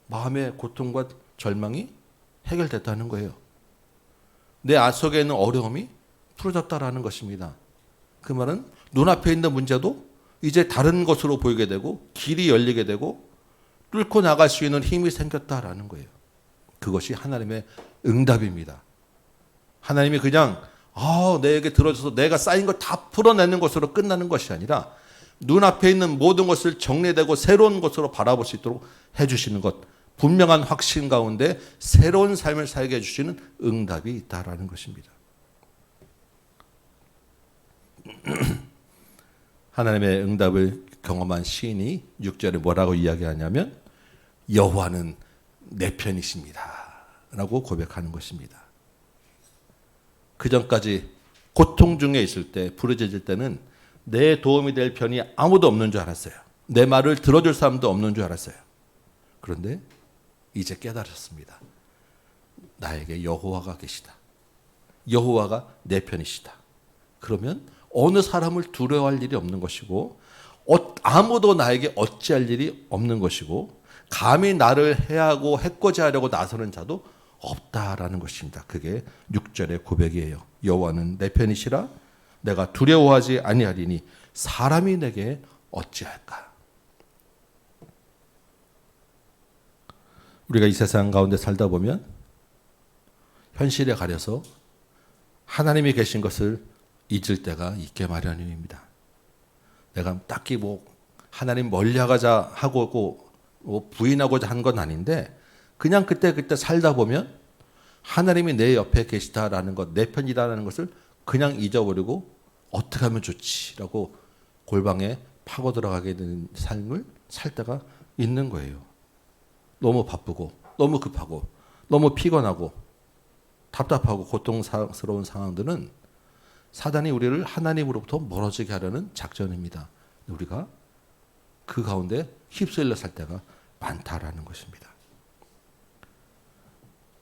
마음의 고통과 절망이 해결됐다는 거예요. 내 속에 있는 어려움이 풀어졌다라는 것입니다. 그 말은 눈앞에 있는 문제도 이제 다른 것으로 보이게 되고 길이 열리게 되고 뚫고 나갈 수 있는 힘이 생겼다라는 거예요. 그것이 하나님의 응답입니다. 하나님이 그냥 내게 들어줘서 내가 쌓인 걸 다 풀어내는 것으로 끝나는 것이 아니라 눈앞에 있는 모든 것을 정리되고 새로운 것으로 바라볼 수 있도록 해주시는 것, 분명한 확신 가운데 새로운 삶을 살게 해주시는 응답이 있다라는 것입니다. 하나님의 응답을 경험한 시인이 6절에 뭐라고 이야기하냐면 여호와는 내 편이십니다 라고 고백하는 것입니다. 그 전까지 고통 중에 있을 때 부르짖을 때는 내 도움이 될 편이 아무도 없는 줄 알았어요. 내 말을 들어줄 사람도 없는 줄 알았어요. 그런데 이제 깨달았습니다. 나에게 여호와가 계시다. 여호와가 내 편이시다. 그러면 어느 사람을 두려워할 일이 없는 것이고 아무도 나에게 어찌할 일이 없는 것이고 감히 나를 해하고 해코지하려고 나서는 자도 없다라는 것입니다. 그게 6절의 고백이에요. 여호와는 내 편이시라 내가 두려워하지 아니하리니 사람이 내게 어찌할까. 우리가 이 세상 가운데 살다 보면 현실에 가려서 하나님이 계신 것을 잊을 때가 있게 마련입니다. 내가 딱히 뭐 하나님 멀리하자 하고 뭐 부인하고자 한 건 아닌데 그냥 그때 살다 보면 하나님이 내 옆에 계시다라는 것, 내 편이다라는 것을 그냥 잊어버리고 어떻게 하면 좋지라고 골방에 파고 들어가게 되는 삶을 살 때가 있는 거예요. 너무 바쁘고 너무 급하고 너무 피곤하고 답답하고 고통스러운 상황들은 사단이 우리를 하나님으로부터 멀어지게 하려는 작전입니다. 우리가 그 가운데 휩쓸려 살 때가 많다라는 것입니다.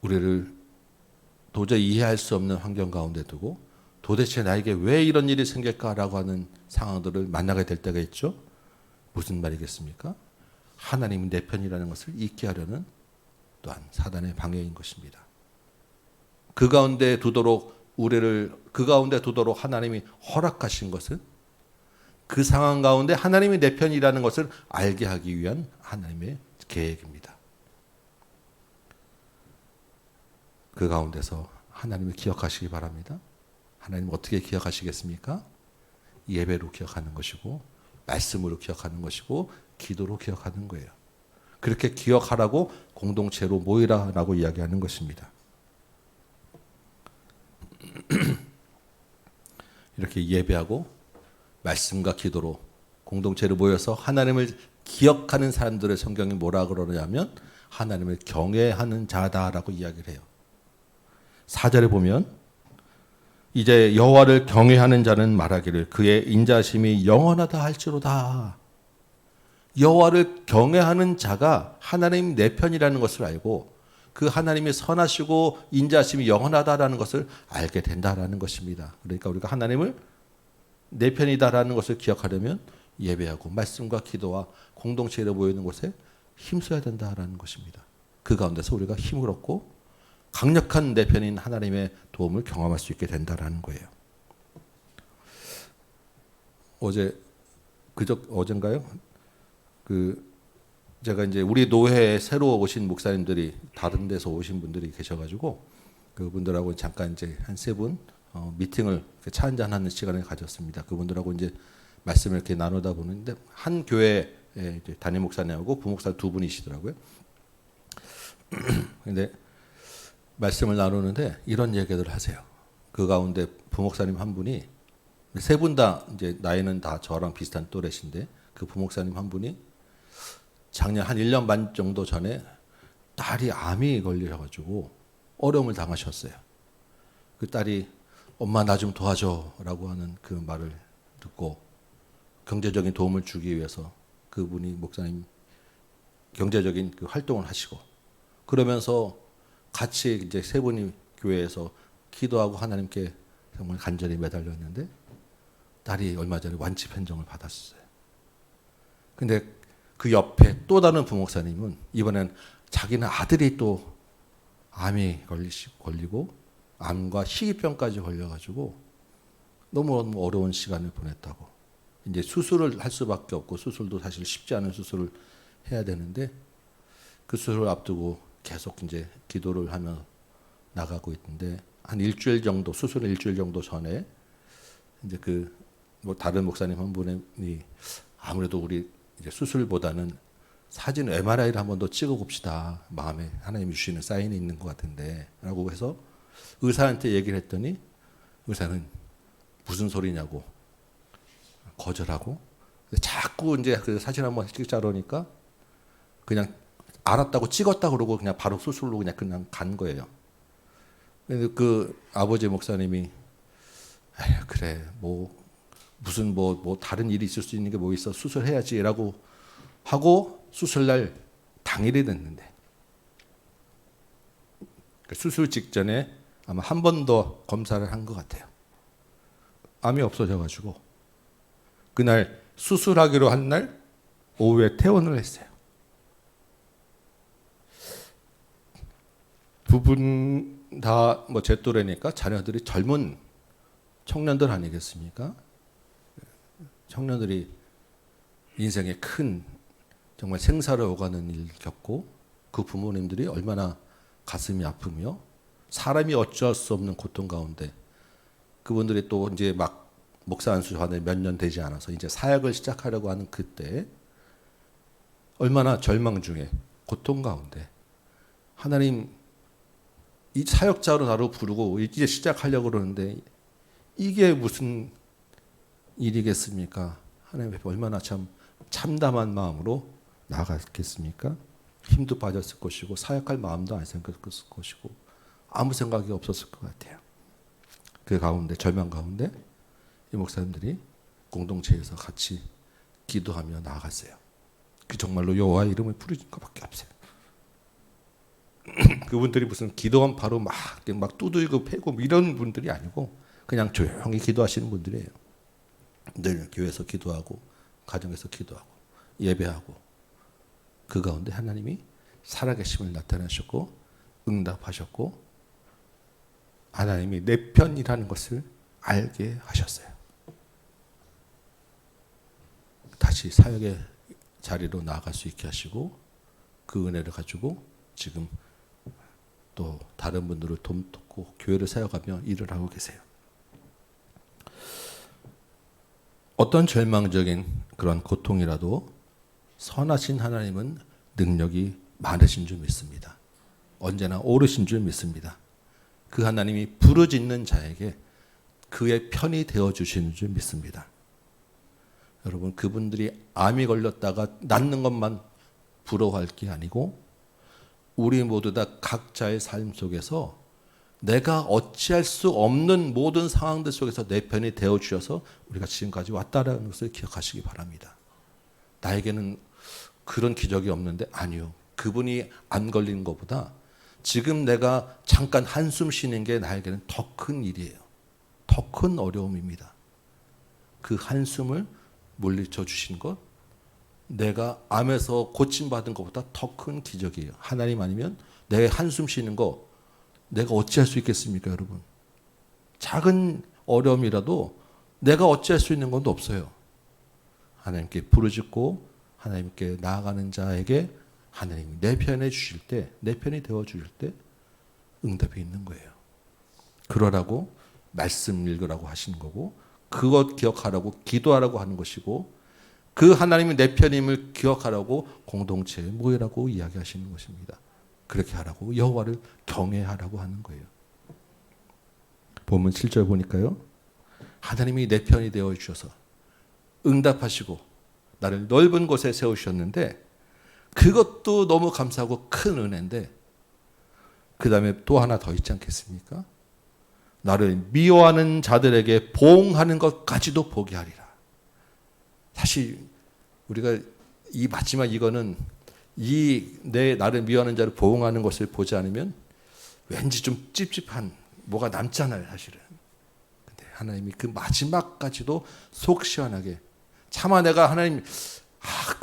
우리를 도저히 이해할 수 없는 환경 가운데 두고 도대체 나에게 왜 이런 일이 생길까라고 하는 상황들을 만나게 될 때가 있죠. 무슨 말이겠습니까? 하나님이 내 편이라는 것을 잊게 하려는 또한 사단의 방해인 것입니다. 그 가운데 두도록 하나님이 허락하신 것은 그 상황 가운데 하나님이 내 편이라는 것을 알게 하기 위한 하나님의 계획입니다. 그 가운데서 하나님을 기억하시기 바랍니다. 하나님 어떻게 기억하시겠습니까? 예배로 기억하는 것이고 말씀으로 기억하는 것이고 기도로 기억하는 거예요. 그렇게 기억하라고 공동체로 모이라라고 이야기하는 것입니다. 이렇게 예배하고 말씀과 기도로 공동체로 모여서 하나님을 기억하는 사람들의 성경이 뭐라 그러냐면 하나님을 경외하는 자다라고 이야기를 해요. 4절에 보면 이제 여호와를 경외하는 자는 말하기를 그의 인자심이 영원하다 할지로다. 여호와를 경외하는 자가 하나님 내 편이라는 것을 알고 그 하나님이 선하시고 인자심이 영원하다라는 것을 알게 된다라는 것입니다. 그러니까 우리가 하나님을 내 편이다라는 것을 기억하려면 예배하고 말씀과 기도와 공동체로 모이는 곳에 힘써야 된다라는 것입니다. 그 가운데서 우리가 힘을 얻고 강력한 내 편인 하나님의 도움을 경험할 수 있게 된다라는 거예요. 어젠가요? 제가 이제 우리 노회에 새로 오신 목사님들이 다른 데서 오신 분들이 계셔가지고 그분들하고 잠깐 이제 한 세 분 미팅을 차 한잔 하는 시간을 가졌습니다. 그분들하고 이제 말씀을 이렇게 나누다 보는데 한 교회에 이제 담임 목사님하고 부목사 두 분이시더라고요. 근데 말씀을 나누는데 이런 얘기들을 하세요. 그 가운데 부목사님 한 분이 세 분 다 이제 나이는 다 저랑 비슷한 또래신데 그 부목사님 한 분이 작년 한 1년 반 정도 전에 딸이 암이 걸려가지고 어려움을 당하셨어요. 그 딸이 엄마 나 좀 도와줘라고 하는 그 말을 듣고 경제적인 도움을 주기 위해서 그분이 목사님 경제적인 그 활동을 하시고 그러면서 같이 이제 세 분이 교회에서 기도하고 하나님께 정말 간절히 매달렸는데 딸이 얼마 전에 완치 판정을 받았어요. 근데 그 옆에 또 다른 부목사님은 이번엔 자기는 아들이 또 암이 걸리고 암과 희귀병까지 걸려가지고 너무 어려운 시간을 보냈다고. 이제 수술을 할 수밖에 없고 수술도 사실 쉽지 않은 수술을 해야 되는데 그 수술을 앞두고 계속 이제 기도를 하며 나가고 있는데 한 일주일 정도 수술 일주일 정도 전에 이제 뭐 다른 목사님 한 분이 아무래도 우리 이제 수술보다는 사진 MRI를 한 번 더 찍어 봅시다. 마음에 하나님이 주시는 사인이 있는 것 같은데라고 해서 의사한테 얘기를 했더니 의사는 무슨 소리냐고 거절하고 자꾸 이제 그 사진 한번 찍자 그러니까 그냥 알았다고 찍었다 그러고 그냥 바로 수술로 그냥 간 거예요. 근데 그 아버지 목사님이 그래 뭐 무슨 뭐 다른 일이 있을 수 있는 게 뭐 있어 수술해야지라고 하고 수술날 당일이 됐는데 수술 직전에 아마 한 번 더 검사를 한 것 같아요. 암이 없어져가지고 그날 수술하기로 한 날 오후에 퇴원을 했어요. 두 분 다 뭐 제 또래니까 자녀들이 젊은 청년들 아니겠습니까? 청년들이 인생에 큰 정말 생사를 오가는 일 겪고 그 부모님들이 얼마나 가슴이 아프며 사람이 어쩔 수 없는 고통 가운데 그분들이 또 이제 막 목사 안수 전에 몇 년 되지 않아서 이제 사역을 시작하려고 하는 그때 얼마나 절망 중에 고통 가운데 하나님 이 사역자로 나를 부르고 이제 시작하려고 그러는데 이게 무슨 일이겠습니까? 하나님 앞에 얼마나 참 참담한 마음으로 나아갔겠습니까? 힘도 빠졌을 것이고 사역할 마음도 안 생겼을 것이고 아무 생각이 없었을 것 같아요. 그 가운데 절망 가운데 이 목사님들이 공동체에서 같이 기도하며 나아갔어요. 그 정말로 여호와 이름을 부르는 것밖에 없어요. 그분들이 무슨 기도하면 바로 막 두들고 패고 이런 분들이 아니고 그냥 조용히 기도하시는 분들이에요. 늘 교회에서 기도하고 가정에서 기도하고 예배하고 그 가운데 하나님이 살아계심을 나타내셨고 응답하셨고 하나님이 내 편이라는 것을 알게 하셨어요. 다시 사역의 자리로 나아갈 수 있게 하시고 그 은혜를 가지고 지금 또 다른 분들을 돕고 교회를 세워가며 일을 하고 계세요. 어떤 절망적인 그런 고통이라도 선하신 하나님은 능력이 많으신 줄 믿습니다. 언제나 오르신 줄 믿습니다. 그 하나님이 부르짖는 자에게 그의 편이 되어주시는 줄 믿습니다. 여러분 그분들이 암이 걸렸다가 낫는 것만 부러워할 게 아니고 우리 모두 다 각자의 삶 속에서 내가 어찌할 수 없는 모든 상황들 속에서 내 편이 되어주셔서 우리가 지금까지 왔다라는 것을 기억하시기 바랍니다. 나에게는 그런 기적이 없는데 아니요. 그분이 안 걸리는 것보다 지금 내가 잠깐 한숨 쉬는 게 나에게는 더 큰 일이에요. 더 큰 어려움입니다. 그 한숨을 물리쳐 주신 것 내가 암에서 고침받은 것보다 더 큰 기적이에요. 하나님 아니면 내 한숨 쉬는 거 내가 어찌할 수 있겠습니까, 여러분? 작은 어려움이라도 내가 어찌할 수 있는 것도 없어요. 하나님께 부르짖고 하나님께 나아가는 자에게 하나님이 내 편에 주실 때, 내 편이 되어 주실 때 응답이 있는 거예요. 그러라고 말씀 읽으라고 하시는 거고 그것 기억하라고 기도하라고 하는 것이고 그 하나님이 내 편임을 기억하라고 공동체에 모이라고 이야기하시는 것입니다. 그렇게 하라고 여호와를 경외하라고 하는 거예요. 본문 7절 보니까요. 하나님이 내 편이 되어 주셔서 응답하시고 나를 넓은 곳에 세우셨는데 그것도 너무 감사하고 큰 은혜인데 그 다음에 또 하나 더 있지 않겠습니까? 나를 미워하는 자들에게 보응하는 것까지도 보게 하리라. 사실 우리가 이 마지막 이거는 나를 미워하는 자를 보응하는 것을 보지 않으면 왠지 좀 찝찝한 뭐가 남잖아요, 사실은. 근데 하나님이 그 마지막까지도 속 시원하게 차마 내가 하나님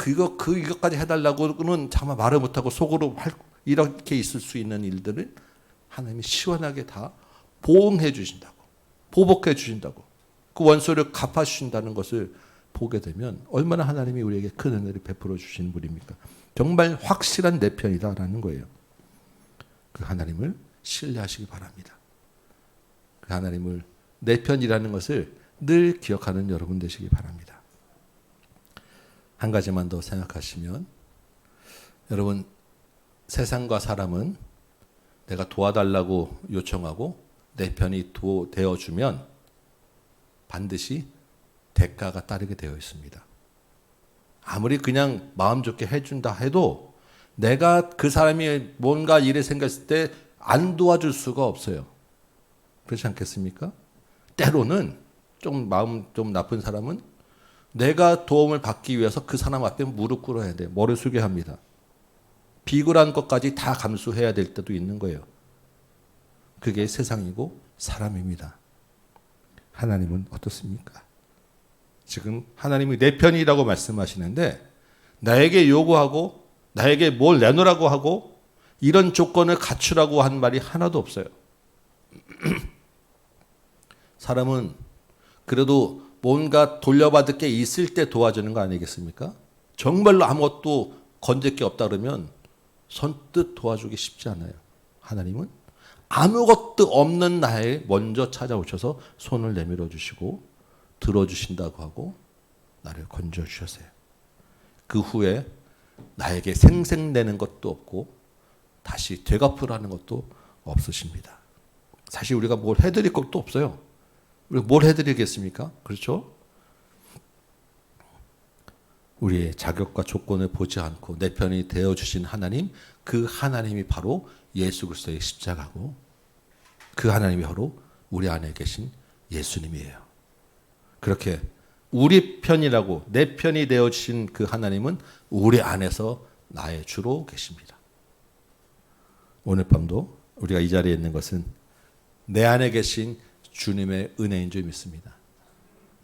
이것까지 해달라고는 차마 말을 못하고 속으로 이렇게 있을 수 있는 일들을 하나님이 시원하게 다 보응해 주신다고, 보복해 주신다고, 그 원수를 갚아 주신다는 것을 보게 되면 얼마나 하나님이 우리에게 큰 은혜를 베풀어 주시는 분입니까? 정말 확실한 내 편이다라는 거예요. 그 하나님을 신뢰하시기 바랍니다. 그 하나님을 내 편이라는 것을 늘 기억하는 여러분 되시기 바랍니다. 한 가지만 더 생각하시면 여러분 세상과 사람은 내가 도와달라고 요청하고 내 편이 되어주면 반드시 대가가 따르게 되어 있습니다. 아무리 그냥 마음 좋게 해준다 해도 내가 그 사람이 뭔가 일이 생겼을 때 안 도와줄 수가 없어요. 그렇지 않겠습니까? 때로는 좀 마음 좀 나쁜 사람은 내가 도움을 받기 위해서 그 사람 앞에 무릎 꿇어야 돼. 머리 숙여야 합니다. 비굴한 것까지 다 감수해야 될 때도 있는 거예요. 그게 세상이고 사람입니다. 하나님은 어떻습니까? 지금 하나님이 내 편이라고 말씀하시는데 나에게 요구하고 나에게 뭘 내놓으라고 하고 이런 조건을 갖추라고 한 말이 하나도 없어요. 사람은 그래도 뭔가 돌려받을 게 있을 때 도와주는 거 아니겠습니까? 정말로 아무것도 건질 게 없다 그러면 선뜻 도와주기 쉽지 않아요. 하나님은 아무것도 없는 나에 먼저 찾아오셔서 손을 내밀어 주시고 들어주신다고 하고 나를 건져 주셨어요. 그 후에 나에게 생색내는 것도 없고 다시 되갚으라는 것도 없으십니다. 사실 우리가 뭘 해드릴 것도 없어요. 우리가 뭘 해드리겠습니까? 그렇죠? 우리의 자격과 조건을 보지 않고 내 편이 되어주신 하나님, 그 하나님이 바로 예수 그리스도의 십자가고 그 하나님이 바로 우리 안에 계신 예수님이에요. 그렇게 우리 편이라고 내 편이 되어주신 그 하나님은 우리 안에서 나의 주로 계십니다. 오늘 밤도 우리가 이 자리에 있는 것은 내 안에 계신 주님의 은혜인 줄 믿습니다.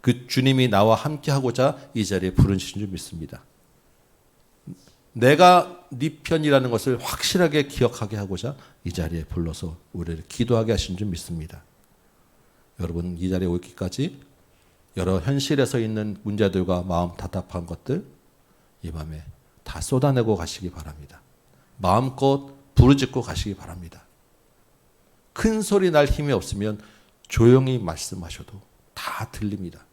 그 주님이 나와 함께 하고자 이 자리에 부르신 줄 믿습니다. 내가 네 편이라는 것을 확실하게 기억하게 하고자 이 자리에 불러서 우리를 기도하게 하신 줄 믿습니다. 여러분 이 자리에 오기까지 여러 현실에서 있는 문제들과 마음 답답한 것들 이 밤에 다 쏟아내고 가시기 바랍니다. 마음껏 부르짖고 가시기 바랍니다. 큰 소리 날 힘이 없으면 조용히 말씀하셔도 다 들립니다.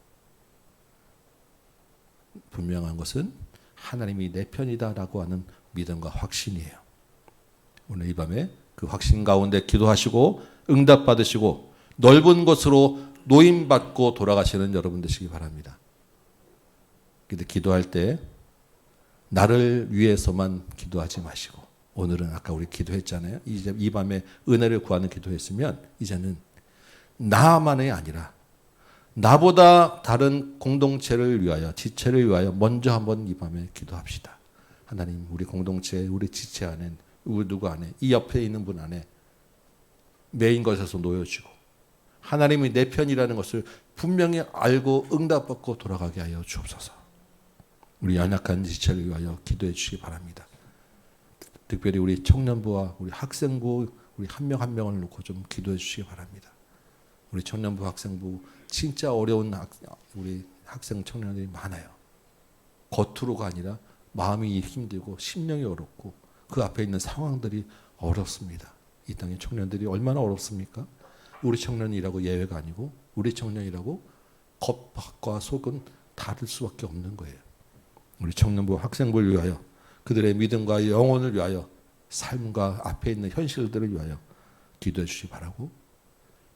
분명한 것은 하나님이 내 편이다라고 하는 믿음과 확신이에요. 오늘 이 밤에 그 확신 가운데 기도하시고 응답받으시고 넓은 곳으로 노임받고 돌아가시는 여러분 되시기 바랍니다. 근데 기도할 때 나를 위해서만 기도하지 마시고 오늘은 아까 우리 기도했잖아요. 이제 이 밤에 은혜를 구하는 기도했으면 이제는 나만이 아니라 나보다 다른 공동체를 위하여 지체를 위하여 먼저 한번 이 밤에 기도합시다. 하나님 우리 공동체 우리 지체 안에 우리 누구 안에 이 옆에 있는 분 안에 메인 것에서 놓여지고 하나님이 내 편이라는 것을 분명히 알고 응답받고 돌아가게 하여 주옵소서. 우리 연약한 지체를 위하여 기도해 주시기 바랍니다. 특별히 우리 청년부와 우리 학생부 우리 한 명 한 명을 놓고 좀 기도해 주시기 바랍니다. 우리 청년부 학생부 진짜 어려운 우리 학생 청년들이 많아요. 겉으로가 아니라 마음이 힘들고 심령이 어렵고 그 앞에 있는 상황들이 어렵습니다. 이 땅의 청년들이 얼마나 어렵습니까? 우리 청년이라고 예외가 아니고 우리 청년이라고 겉과 속은 다를 수밖에 없는 거예요. 우리 청년부 학생부를 위하여 그들의 믿음과 영혼을 위하여 삶과 앞에 있는 현실들을 위하여 기도해 주시기 바라고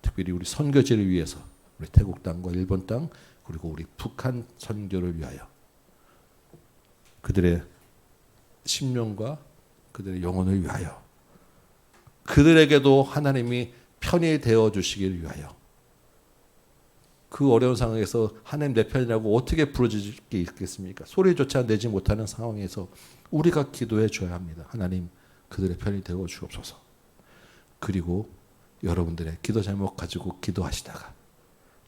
특별히 우리 선교지를 위해서 우리 태국 땅과 일본 땅 그리고 우리 북한 선교를 위하여 그들의 심령과 그들의 영혼을 위하여 그들에게도 하나님이 편이 되어 주시기를 위하여 그 어려운 상황에서 하나님 내 편이라고 어떻게 부르짖을 게 있겠습니까? 소리조차 내지 못하는 상황에서 우리가 기도해 줘야 합니다. 하나님 그들의 편이 되어 주옵소서. 그리고 여러분들의 기도 제목 가지고 기도하시다가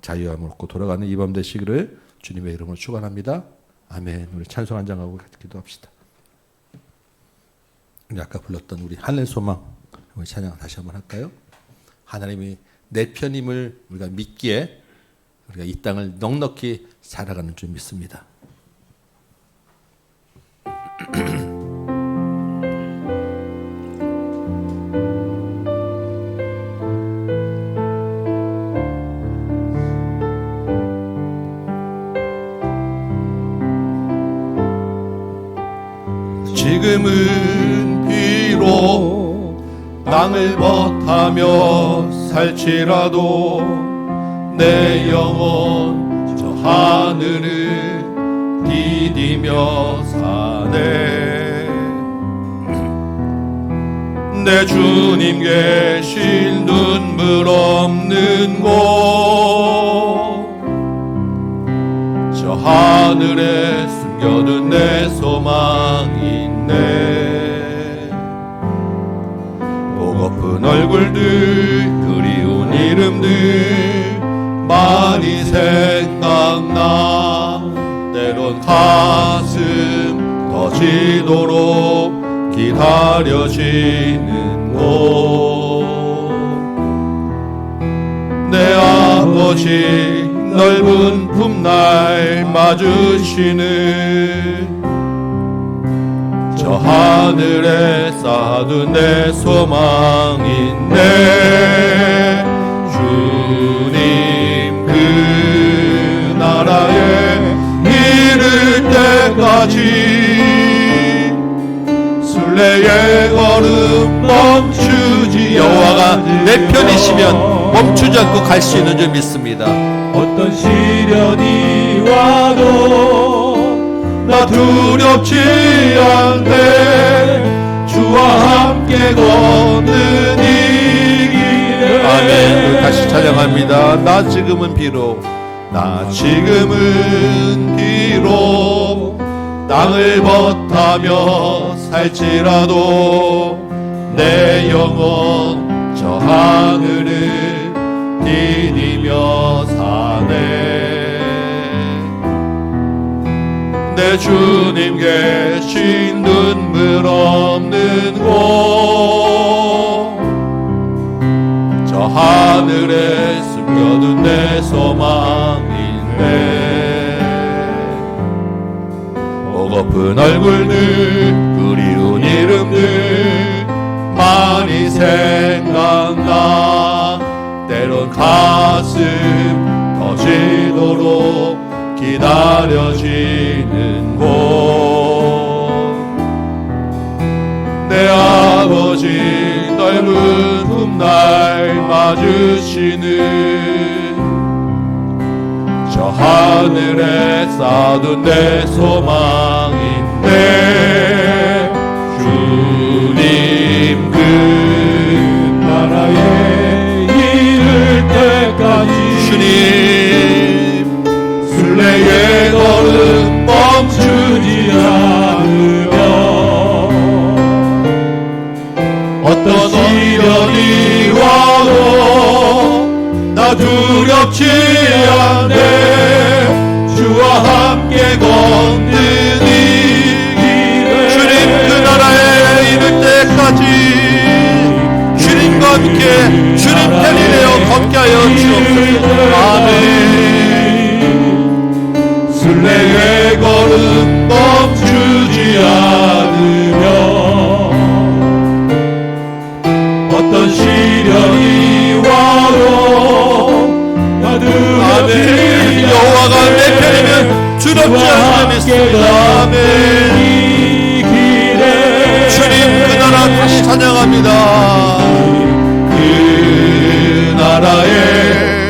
자유함을 얻고 돌아가는 이 밤 되시기를 주님의 이름으로 축원합니다. 아멘. 우리 찬송 한 장하고 같이 기도합시다. 우리 아까 불렀던 우리 하늘 소망 우리 찬양 다시 한번 할까요? 하나님이 내 편임을 우리가 믿기에 우리가 이 땅을 넉넉히 살아가는 줄 믿습니다. 지금은 비록 땅을 벗하며 살지라도 내 영혼 저 하늘을 디디며 사네. 내 주님 계신 눈물 없는 곳 저 하늘에 숨겨둔 내 소망이 있네. 보고픈 얼굴들 그리운 이름들 많이 생각나. 때론 가슴 터지도록 기다려지는 곳 내 아버지 넓은 품날 맞으시는 저 하늘에 쌓아둔 내 소망인데 주님 그 나라에 이를 때까지 순례의 걸음 멈추지 여호와가 내 편이시면 멈추지 않고 갈 수 있는 줄 믿습니다. 어떤 시련이 와도 나 두렵지 않네 주와 함께 걷는 이 길에 아멘. 우리 다시 찬양합니다. 나 지금은 비록 땅을 벗하며 살지라도 내 영혼 저 하늘을 디디며 사네 내 주님 계신 눈물 없는 곳 저 하늘에 숨겨둔 내 소망인데 보고픈 얼굴들 그리운 이름들 많이 생각나 때론 가슴 터지도록 기다려지는 곳 내 아버지 넓은 훗날 맞으시는 저 하늘에 쌓아둔 내 소망인데 주님 그 나라에 이를 때까지 주님 순례의 걸음 멈추지 않으며 어떤 시련이 와도 나 두렵지 않네 주와 함께 걷는 이 길에 주님 그 나라에 이를 때까지 주님과 함께 주님 편이 되어 걷게 하여 주옵소서. 아멘. 순례의 걸음 멈추지 않으며 어떤 시련이 와도 아멘. 여호와가 내 편이면 두렵지 않으며 믿습니다. 아멘. 주님 그 나라 다시 찬양합니다. 그 나라에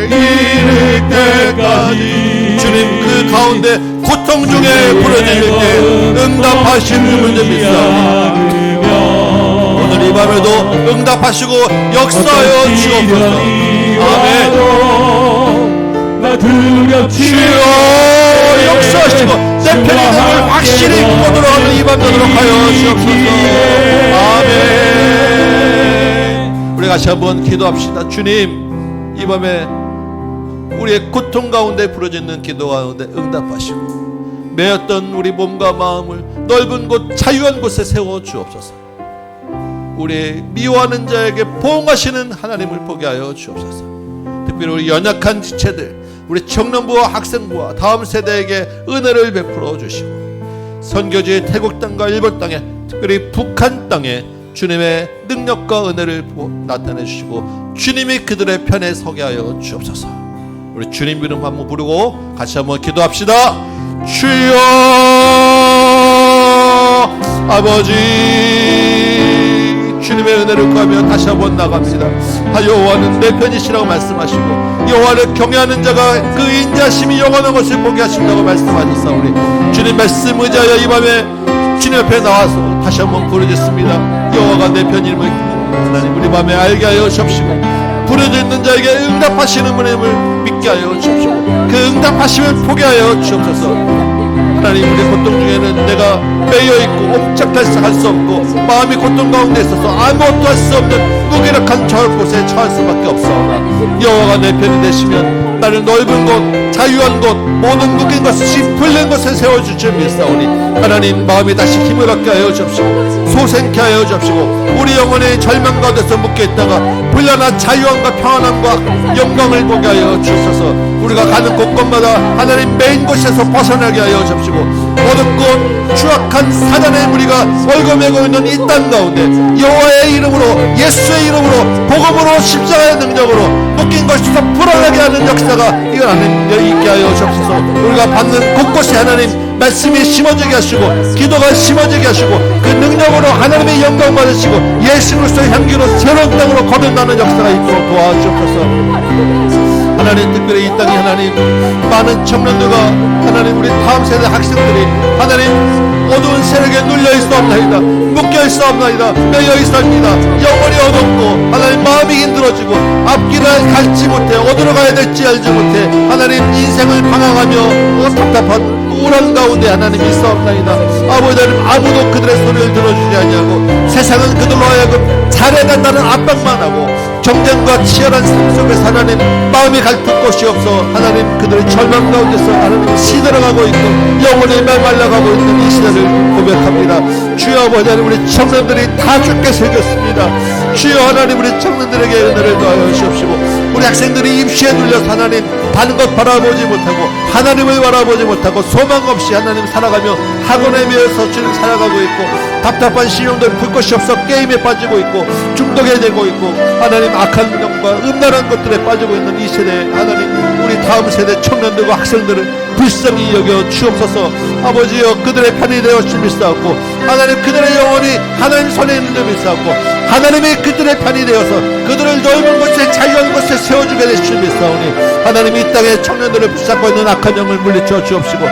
이를 때까지 주님 그 가운데 고통 중에 부르짖을 때 응답하시는 줄 믿습니다. 오늘 이 밤에도 응답하시고 역사하여 주옵소서. 아멘. 주여 역사하시고 내 편의됨을 확실히 믿고도록 하는 이 밤 되도록 하여 주옵소서. 아멘. 우리 다시 한번 기도합시다. 주님 이 밤에 우리의 고통 가운데 부르짖는 기도 가운데 응답하시고 매였던 우리 몸과 마음을 넓은 곳 자유한 곳에 세워 주옵소서. 우리 미워하는 자에게 보응하시는 하나님을 보게 하여 주옵소서. 특별히 우리 연약한 지체들 우리 청년부와 학생부와 다음 세대에게 은혜를 베풀어 주시고 선교지의 태국 땅과 일본 땅에 특별히 북한 땅에 주님의 능력과 은혜를 나타내 주시고 주님이 그들의 편에 서게 하여 주옵소서. 우리 주님 이름 한번 부르고 같이 한번 기도합시다. 주여 아버지 주님의 은혜를 구하며 다시 한번 나갑니다. 여호와는 내 편이시라고 말씀하시고 여호와를 경외하는 자가 그 인자심이 영원한 것을 보게 하신다고 말씀하셨사오니 주님 말씀 의지하여 이 밤에 주님 앞에 나와서 다시 한번 부르짖습니다. 여호와가 내 편임을 하나님 우리 밤에 알게 하여 주옵시고 부르짖는 자에게 응답하시는 분임을 믿게 하여 주옵시고 그 응답하심을 보게 하여 주옵소서. 하나님 우리 고통 중에는 내가 매여있고 옴짝달싹할 수 없고 마음이 고통 가운데 있어서 아무것도 할 수 없는 무기력한 저 곳에 처할 수밖에 없사오나 여호와가 내 편이 되시면 나 하나님 넓은 곳, 자유한 곳, 모든 묶인 것이 풀린 곳에 세워주실 믿사오니 하나님 마음이 다시 힘을 얻게 하여 주옵시고 소생케 하여 주옵시고 우리 영혼의 절망 가운데서 묶여있다가 풀려나 자유함과 평안함과 영광을 보게 하여 주옵소서. 우리가 가는 곳곳마다 하나님 메인 곳에서 벗어나게 하여 주옵시고 어둡고 추악한 사단의 무리가 얼거매고 있는 이 땅 가운데 여호와의 이름으로 예수의 이름으로 복음으로 십자가의 능력으로 묶인 것에서 풀어나게 하는 역사가 이걸 하나님 있게 하여 주옵소서. 우리가 받는 곳곳에 하나님 말씀이 심어지게 하시고 기도가 심어지게 하시고 그 능력으로 하나님의 영광 받으시고 예수 그리스도의 향기로 새로운 땅으로 거듭나는 역사가 있도록 도와주옵소서. 하나님 특별히 이 땅에 하나님 많은 청년들과 하나님 우리 다음 세대 학생들이 하나님 어두운 세력에 눌려 있사옵나이다. 묶여 있사옵나이다. 매여 있사옵니다. 영혼이 어둡고 하나님 마음이 힘들어지고 앞길을 갈지 못해 어디로 가야 될지 알지 못해 하나님 인생을 방황하며 답답한 우울한 가운데 하나님 있사옵나이다. 아버지 하나님 아무도 그들의 소리를 들어주지 아니하고 세상은 그들로 하여금 잘해간다는 압박만 하고 경쟁과 치열한 삶 속에서 하나님 마음이 갈 곳이 없어 하나님 그들의 절망 가운데서 하나님 시들어가고 있고 영혼이 메말라가고 있는 이 시대를 고백합니다. 주여 아버지 하나님 우리 청년들이 다 죽게 생겼습니다. 주여 하나님 우리 청년들에게 은혜를 더하여 주옵시고 우리 학생들이 입시에 눌려서 하나님 다른 것 바라보지 못하고 하나님을 바라보지 못하고 소망 없이 하나님 살아가며 학원에 매여서 주님 살아가고 있고 답답한 신용들 볼 것이 없어 게임에 빠지고 있고 중독에 되고 있고 하나님 악한 영과 음란한 것들에 빠지고 있는 이 세대 하나님 우리 다음 세대 청년들과 학생들을 불쌍히 여겨 주옵소서. 아버지여 그들의 편이 되어 주옵소서. 하나님 그들의 영혼이 하나님 손에 있는 줄 믿사옵고 하나님이 그들의 편이 되어서 그들을 넓은 곳에 자유한 곳에 세워주게 되시옵소서. 하나님 이 땅에 청년들을 붙잡고 있는 악한 영을 물리쳐 주옵시고